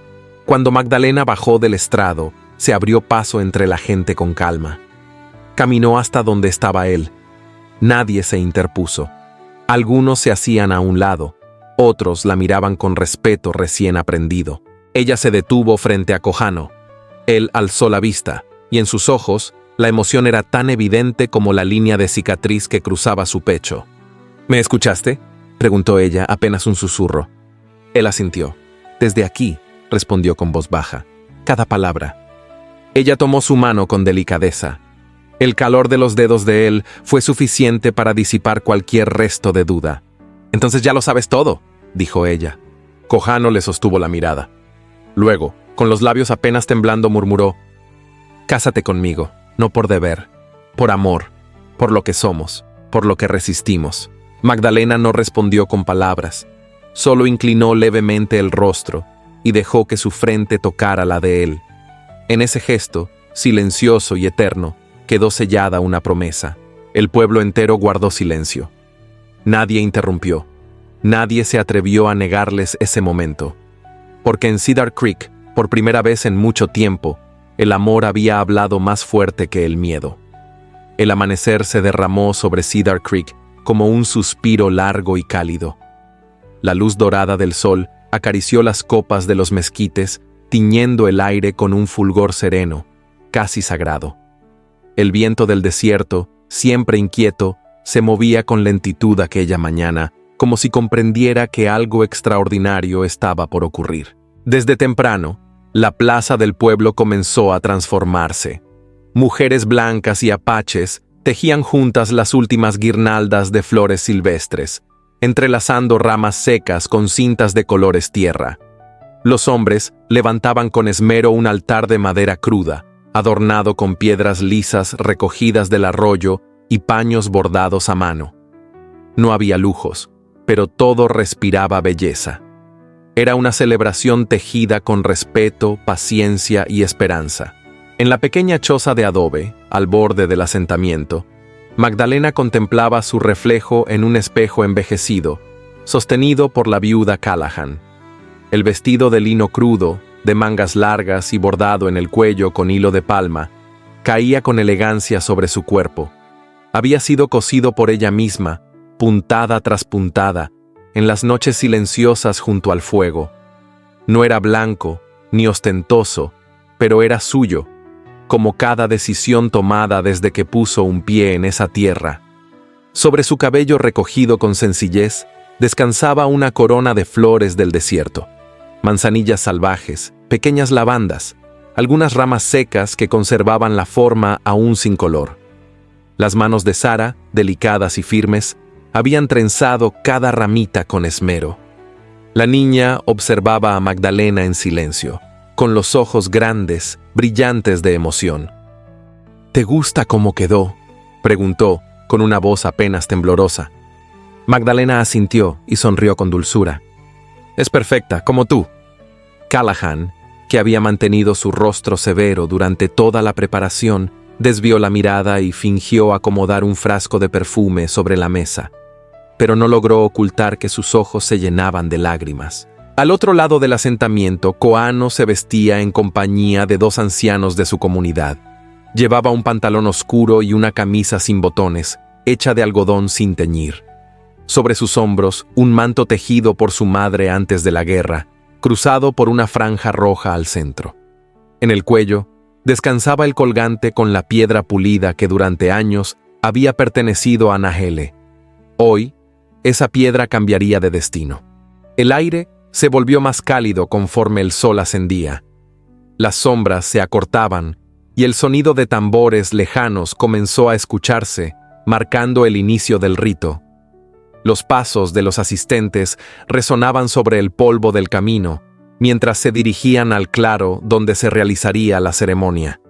Cuando Magdalena bajó del estrado, se abrió paso entre la gente con calma. Caminó hasta donde estaba él. Nadie se interpuso. Algunos se hacían a un lado, otros la miraban con respeto recién aprendido. Ella se detuvo frente a Cojano. Él alzó la vista, y en sus ojos, la emoción era tan evidente como la línea de cicatriz que cruzaba su pecho. ¿Me escuchaste?, preguntó ella, apenas un susurro. Él asintió. Desde aquí, respondió con voz baja. Cada palabra. Ella tomó su mano con delicadeza. El calor de los dedos de él fue suficiente para disipar cualquier resto de duda. Entonces ya lo sabes todo, dijo ella. Cojano le sostuvo la mirada. Luego, con los labios apenas temblando, murmuró: Cásate conmigo, no por deber, por amor, por lo que somos, por lo que resistimos. Magdalena no respondió con palabras, solo inclinó levemente el rostro y dejó que su frente tocara la de él. En ese gesto, silencioso y eterno, quedó sellada una promesa. El pueblo entero guardó silencio. Nadie interrumpió. Nadie se atrevió a negarles ese momento. Porque en Cedar Creek, por primera vez en mucho tiempo, el amor había hablado más fuerte que el miedo. El amanecer se derramó sobre Cedar Creek como un suspiro largo y cálido. La luz dorada del sol acarició las copas de los mezquites, tiñendo el aire con un fulgor sereno, casi sagrado. El viento del desierto, siempre inquieto, se movía con lentitud aquella mañana, como si comprendiera que algo extraordinario estaba por ocurrir. Desde temprano, la plaza del pueblo comenzó a transformarse. Mujeres blancas y apaches tejían juntas las últimas guirnaldas de flores silvestres, entrelazando ramas secas con cintas de colores tierra. Los hombres levantaban con esmero un altar de madera cruda, adornado con piedras lisas recogidas del arroyo y paños bordados a mano. No había lujos, pero todo respiraba belleza. Era una celebración tejida con respeto, paciencia y esperanza. En la pequeña choza de adobe, al borde del asentamiento, Magdalena contemplaba su reflejo en un espejo envejecido, sostenido por la viuda Callahan. El vestido de lino crudo, de mangas largas y bordado en el cuello con hilo de palma, caía con elegancia sobre su cuerpo. Había sido cosido por ella misma, puntada tras puntada, en las noches silenciosas junto al fuego. No era blanco, ni ostentoso, pero era suyo, como cada decisión tomada desde que puso un pie en esa tierra. Sobre su cabello recogido con sencillez, descansaba una corona de flores del desierto. Manzanillas salvajes, pequeñas lavandas, algunas ramas secas que conservaban la forma aún sin color. Las manos de Sara, delicadas y firmes, habían trenzado cada ramita con esmero. La niña observaba a Magdalena en silencio, con los ojos grandes, brillantes de emoción. «¿Te gusta cómo quedó?», preguntó, con una voz apenas temblorosa. Magdalena asintió y sonrió con dulzura. «Es perfecta, como tú». Callahan, que había mantenido su rostro severo durante toda la preparación, desvió la mirada y fingió acomodar un frasco de perfume sobre la mesa, pero no logró ocultar que sus ojos se llenaban de lágrimas. Al otro lado del asentamiento, Koano se vestía en compañía de 2 ancianos de su comunidad. Llevaba un pantalón oscuro y una camisa sin botones, hecha de algodón sin teñir. Sobre sus hombros, un manto tejido por su madre antes de la guerra, cruzado por una franja roja al centro. En el cuello, descansaba el colgante con la piedra pulida que durante años había pertenecido a Nahele. Hoy, esa piedra cambiaría de destino. El aire se volvió más cálido conforme el sol ascendía. Las sombras se acortaban y el sonido de tambores lejanos comenzó a escucharse, marcando el inicio del rito. Los pasos de los asistentes resonaban sobre el polvo del camino, mientras se dirigían al claro donde se realizaría la ceremonia.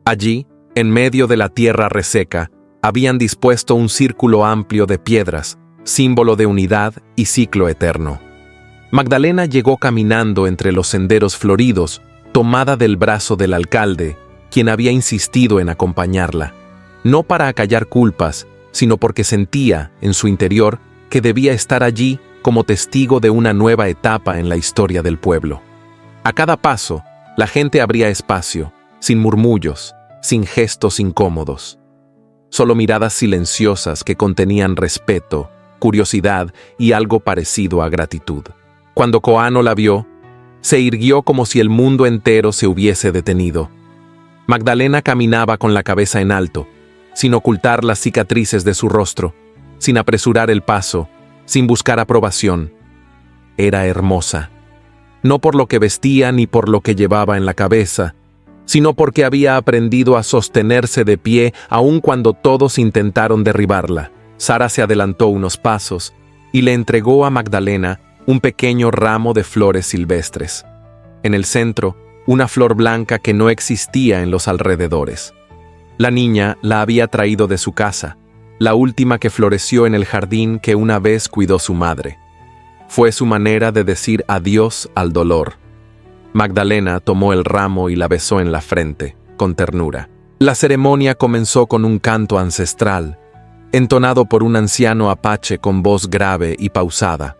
Allí, en medio de la tierra reseca, habían dispuesto un círculo amplio de piedras, símbolo de unidad y ciclo eterno. Magdalena llegó caminando entre los senderos floridos, tomada del brazo del alcalde, quien había insistido en acompañarla, no para acallar culpas, sino porque sentía, en su interior, que debía estar allí como testigo de una nueva etapa en la historia del pueblo. A cada paso, la gente abría espacio, sin murmullos, sin gestos incómodos. Solo miradas silenciosas que contenían respeto, curiosidad y algo parecido a gratitud. Cuando Koano la vio, se irguió como si el mundo entero se hubiese detenido. Magdalena caminaba con la cabeza en alto, sin ocultar las cicatrices de su rostro, sin apresurar el paso, sin buscar aprobación. Era hermosa, no por lo que vestía ni por lo que llevaba en la cabeza, sino porque había aprendido a sostenerse de pie aun cuando todos intentaron derribarla. Sara se adelantó unos pasos y le entregó a Magdalena un pequeño ramo de flores silvestres. En el centro, una flor blanca que no existía en los alrededores. La niña la había traído de su casa, la última que floreció en el jardín que una vez cuidó su madre. Fue su manera de decir adiós al dolor. Magdalena tomó el ramo y la besó en la frente, con ternura. La ceremonia comenzó con un canto ancestral, entonado por un anciano apache con voz grave y pausada.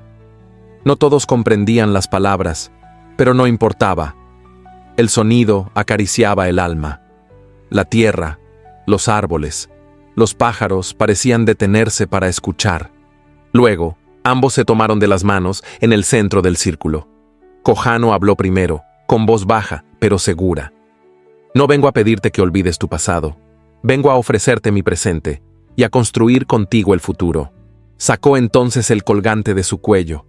No todos comprendían las palabras, pero no importaba. El sonido acariciaba el alma. La tierra, los árboles, los pájaros parecían detenerse para escuchar. Luego, ambos se tomaron de las manos en el centro del círculo. Koano habló primero, con voz baja, pero segura. No vengo a pedirte que olvides tu pasado. Vengo a ofrecerte mi presente y a construir contigo el futuro. Sacó entonces el colgante de su cuello.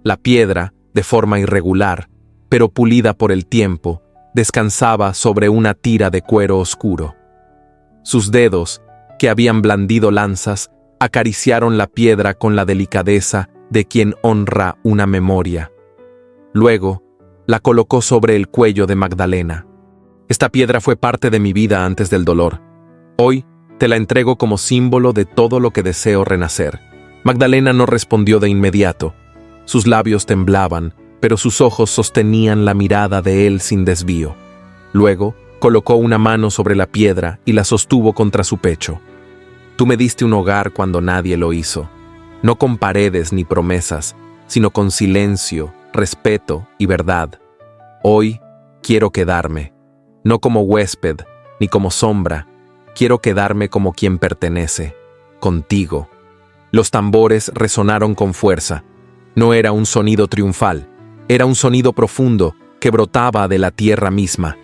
La piedra, de forma irregular, pero pulida por el tiempo, descansaba sobre una tira de cuero oscuro. Sus dedos, que habían blandido lanzas, acariciaron la piedra con la delicadeza de quien honra una memoria. Luego, la colocó sobre el cuello de Magdalena. Esta piedra fue parte de mi vida antes del dolor. Hoy te la entrego como símbolo de todo lo que deseo renacer. Magdalena no respondió de inmediato. Sus labios temblaban, pero sus ojos sostenían la mirada de él sin desvío. Luego, colocó una mano sobre la piedra y la sostuvo contra su pecho. Tú me diste un hogar cuando nadie lo hizo, no con paredes ni promesas, sino con silencio, respeto y verdad. Hoy quiero quedarme, no como huésped ni como sombra, quiero quedarme como quien pertenece, contigo. Los tambores resonaron con fuerza. No era un sonido triunfal, era un sonido profundo que brotaba de la tierra misma.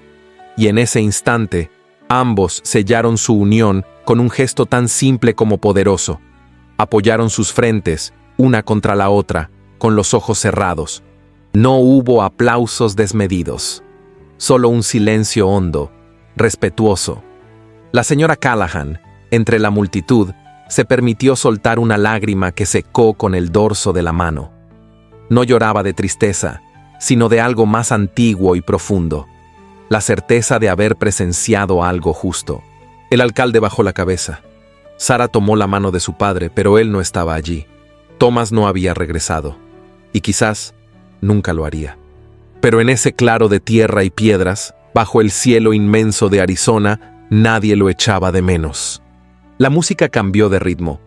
Y en ese instante, ambos sellaron su unión con un gesto tan simple como poderoso, Apoyaron sus frentes, una contra la otra, con los ojos cerrados. No hubo aplausos desmedidos. Solo un silencio hondo, respetuoso. La señora Callahan, entre la multitud, se permitió soltar una lágrima que secó con el dorso de la mano. No lloraba de tristeza, sino de algo más antiguo y profundo, la certeza de haber presenciado algo justo. El alcalde bajó la cabeza. Sara tomó la mano de su padre, pero él no estaba allí. Thomas no había regresado, y quizás nunca lo haría. Pero en ese claro de tierra y piedras, bajo el cielo inmenso de Arizona, nadie lo echaba de menos. La música cambió de ritmo.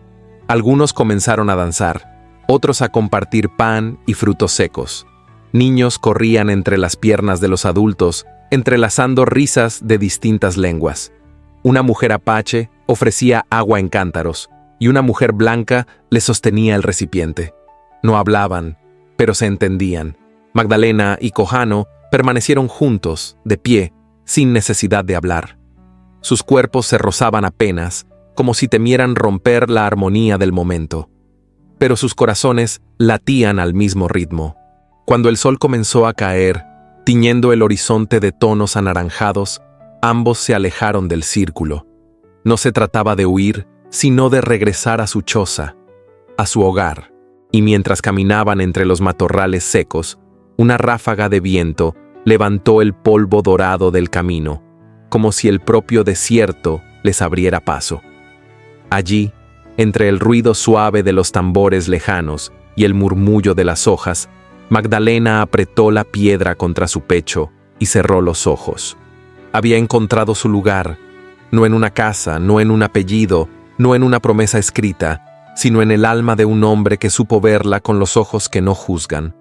Algunos comenzaron a danzar, otros a compartir pan y frutos secos. Niños corrían entre las piernas de los adultos, entrelazando risas de distintas lenguas. Una mujer apache ofrecía agua en cántaros, y una mujer blanca le sostenía el recipiente. No hablaban, pero se entendían. Magdalena y Cojano permanecieron juntos, de pie, sin necesidad de hablar. Sus cuerpos se rozaban apenas, como si temieran romper la armonía del momento. Pero sus corazones latían al mismo ritmo. Cuando el sol comenzó a caer, tiñendo el horizonte de tonos anaranjados, ambos se alejaron del círculo. No se trataba de huir, sino de regresar a su choza, a su hogar. Y mientras caminaban entre los matorrales secos, una ráfaga de viento levantó el polvo dorado del camino, como si el propio desierto les abriera paso. Allí, entre el ruido suave de los tambores lejanos y el murmullo de las hojas, Magdalena apretó la piedra contra su pecho y cerró los ojos. Había encontrado su lugar, no en una casa, no en un apellido, no en una promesa escrita, sino en el alma de un hombre que supo verla con los ojos que no juzgan.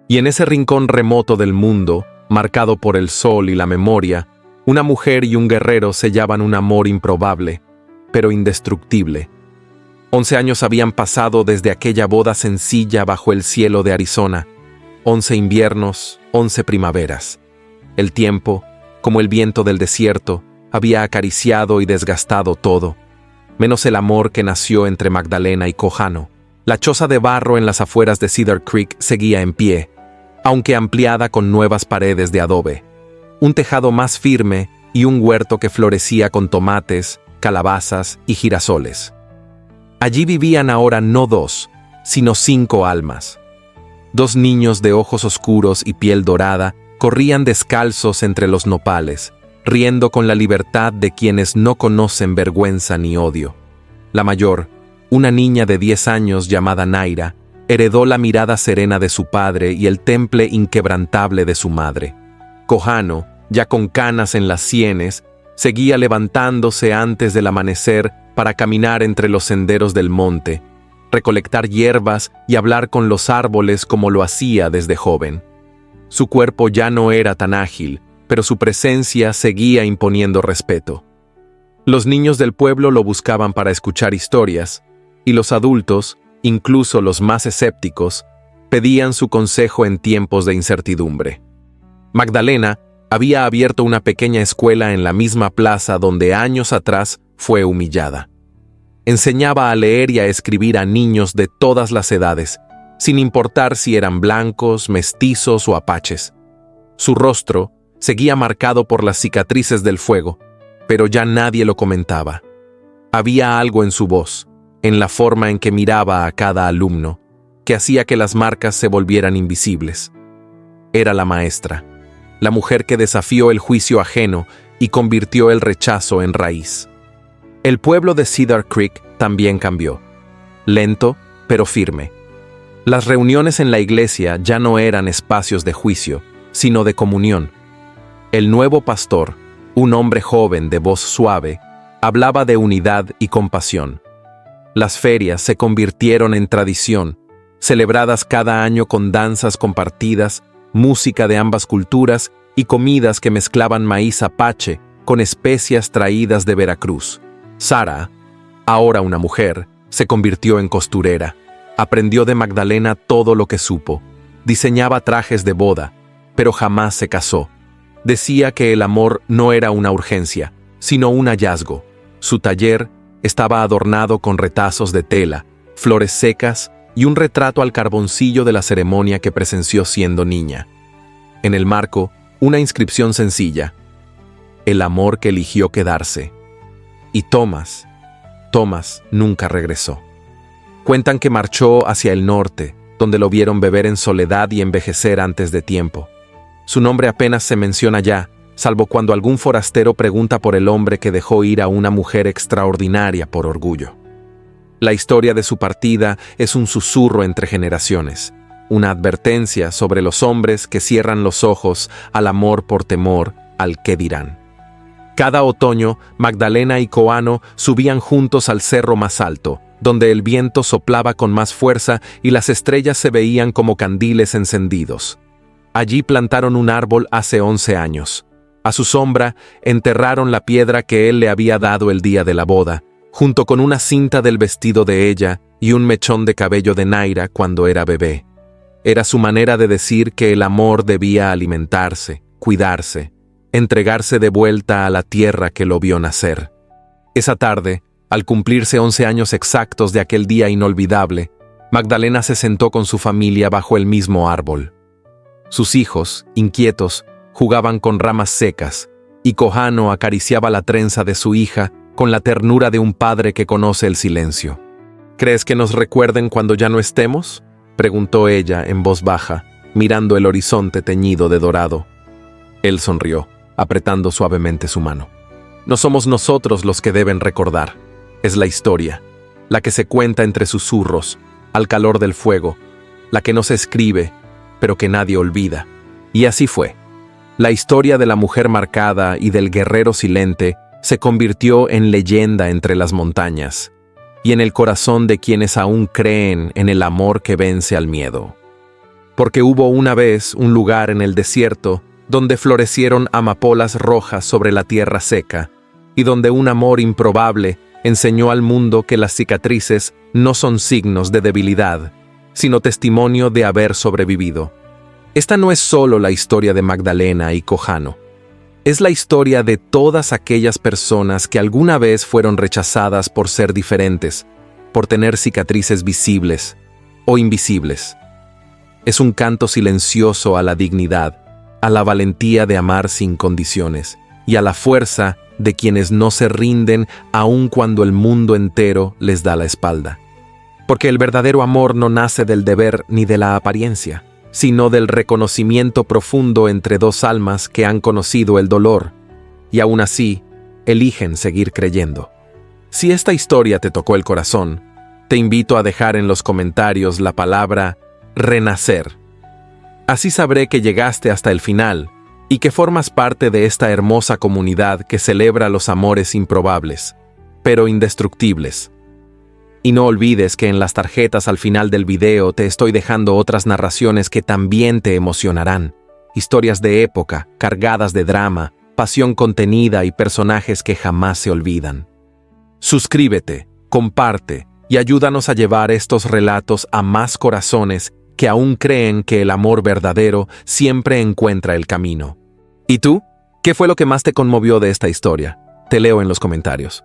Y en ese rincón remoto del mundo, marcado por el sol y la memoria, una mujer y un guerrero sellaban un amor improbable, pero indestructible. 11 años habían pasado desde aquella boda sencilla bajo el cielo de Arizona. 11 inviernos, 11 primaveras. El tiempo, como el viento del desierto, había acariciado y desgastado todo, menos el amor que nació entre Magdalena y Cojano. La choza de barro en las afueras de Cedar Creek seguía en pie, aunque ampliada con nuevas paredes de adobe, un tejado más firme y un huerto que florecía con tomates, calabazas y girasoles. Allí vivían ahora no 2, sino 5 almas. 2 niños de ojos oscuros y piel dorada corrían descalzos entre los nopales, riendo con la libertad de quienes no conocen vergüenza ni odio. La mayor, una niña de 10 años llamada Naira, heredó la mirada serena de su padre y el temple inquebrantable de su madre. Cojano, ya con canas en las sienes, seguía levantándose antes del amanecer para caminar entre los senderos del monte, recolectar hierbas y hablar con los árboles como lo hacía desde joven. Su cuerpo ya no era tan ágil, pero su presencia seguía imponiendo respeto. Los niños del pueblo lo buscaban para escuchar historias, y los adultos, incluso los más escépticos, pedían su consejo en tiempos de incertidumbre. Magdalena había abierto una pequeña escuela en la misma plaza donde años atrás fue humillada. Enseñaba a leer y a escribir a niños de todas las edades, sin importar si eran blancos, mestizos o apaches. Su rostro seguía marcado por las cicatrices del fuego, pero ya nadie lo comentaba. Había algo en su voz, en la forma en que miraba a cada alumno, que hacía que las marcas se volvieran invisibles. Era la maestra, la mujer que desafió el juicio ajeno y convirtió el rechazo en raíz. El pueblo de Cedar Creek también cambió. Lento, pero firme. Las reuniones en la iglesia ya no eran espacios de juicio, sino de comunión. El nuevo pastor, un hombre joven de voz suave, hablaba de unidad y compasión. Las ferias se convirtieron en tradición, celebradas cada año con danzas compartidas, música de ambas culturas y comidas que mezclaban maíz apache con especias traídas de Veracruz. Sara, ahora una mujer, se convirtió en costurera. Aprendió de Magdalena todo lo que supo. Diseñaba trajes de boda, pero jamás se casó. Decía que el amor no era una urgencia, sino un hallazgo. Su taller estaba adornado con retazos de tela, flores secas y un retrato al carboncillo de la ceremonia que presenció siendo niña. En el marco, una inscripción sencilla: el amor que eligió quedarse. Y Thomas nunca regresó. Cuentan que marchó hacia el norte, donde lo vieron beber en soledad y envejecer antes de tiempo. Su nombre apenas se menciona ya, salvo cuando algún forastero pregunta por el hombre que dejó ir a una mujer extraordinaria por orgullo. La historia de su partida es un susurro entre generaciones, una advertencia sobre los hombres que cierran los ojos al amor por temor al qué dirán. Cada otoño, Magdalena y Koano subían juntos al cerro más alto, donde el viento soplaba con más fuerza y las estrellas se veían como candiles encendidos. Allí plantaron un árbol hace 11 años. A su sombra enterraron la piedra que él le había dado el día de la boda, junto con una cinta del vestido de ella y un mechón de cabello de Naira cuando era bebé. Era su manera de decir que el amor debía alimentarse, cuidarse, entregarse de vuelta a la tierra que lo vio nacer. Esa tarde, al cumplirse 11 años exactos de aquel día inolvidable, Magdalena se sentó con su familia bajo el mismo árbol. Sus hijos, inquietos, jugaban con ramas secas, y Koano acariciaba la trenza de su hija con la ternura de un padre que conoce el silencio. ¿Crees que nos recuerden cuando ya no estemos?, preguntó ella en voz baja, mirando el horizonte teñido de dorado. Él sonrió, apretando suavemente su mano. No somos nosotros los que deben recordar. Es la historia, la que se cuenta entre susurros, al calor del fuego, la que no se escribe, pero que nadie olvida. Y así fue. La historia de la mujer marcada y del guerrero silente se convirtió en leyenda entre las montañas y en el corazón de quienes aún creen en el amor que vence al miedo. Porque hubo una vez un lugar en el desierto donde florecieron amapolas rojas sobre la tierra seca y donde un amor improbable enseñó al mundo que las cicatrices no son signos de debilidad, sino testimonio de haber sobrevivido. Esta no es solo la historia de Magdalena y Koano. Es la historia de todas aquellas personas que alguna vez fueron rechazadas por ser diferentes, por tener cicatrices visibles o invisibles. Es un canto silencioso a la dignidad, a la valentía de amar sin condiciones y a la fuerza de quienes no se rinden aun cuando el mundo entero les da la espalda. Porque el verdadero amor no nace del deber ni de la apariencia, sino del reconocimiento profundo entre dos almas que han conocido el dolor y aún así eligen seguir creyendo. Si esta historia te tocó el corazón, te invito a dejar en los comentarios la palabra renacer. Así sabré que llegaste hasta el final y que formas parte de esta hermosa comunidad que celebra los amores improbables, pero indestructibles. Y no olvides que en las tarjetas al final del video te estoy dejando otras narraciones que también te emocionarán. Historias de época, cargadas de drama, pasión contenida y personajes que jamás se olvidan. Suscríbete, comparte y ayúdanos a llevar estos relatos a más corazones que aún creen que el amor verdadero siempre encuentra el camino. ¿Y tú? ¿Qué fue lo que más te conmovió de esta historia? Te leo en los comentarios.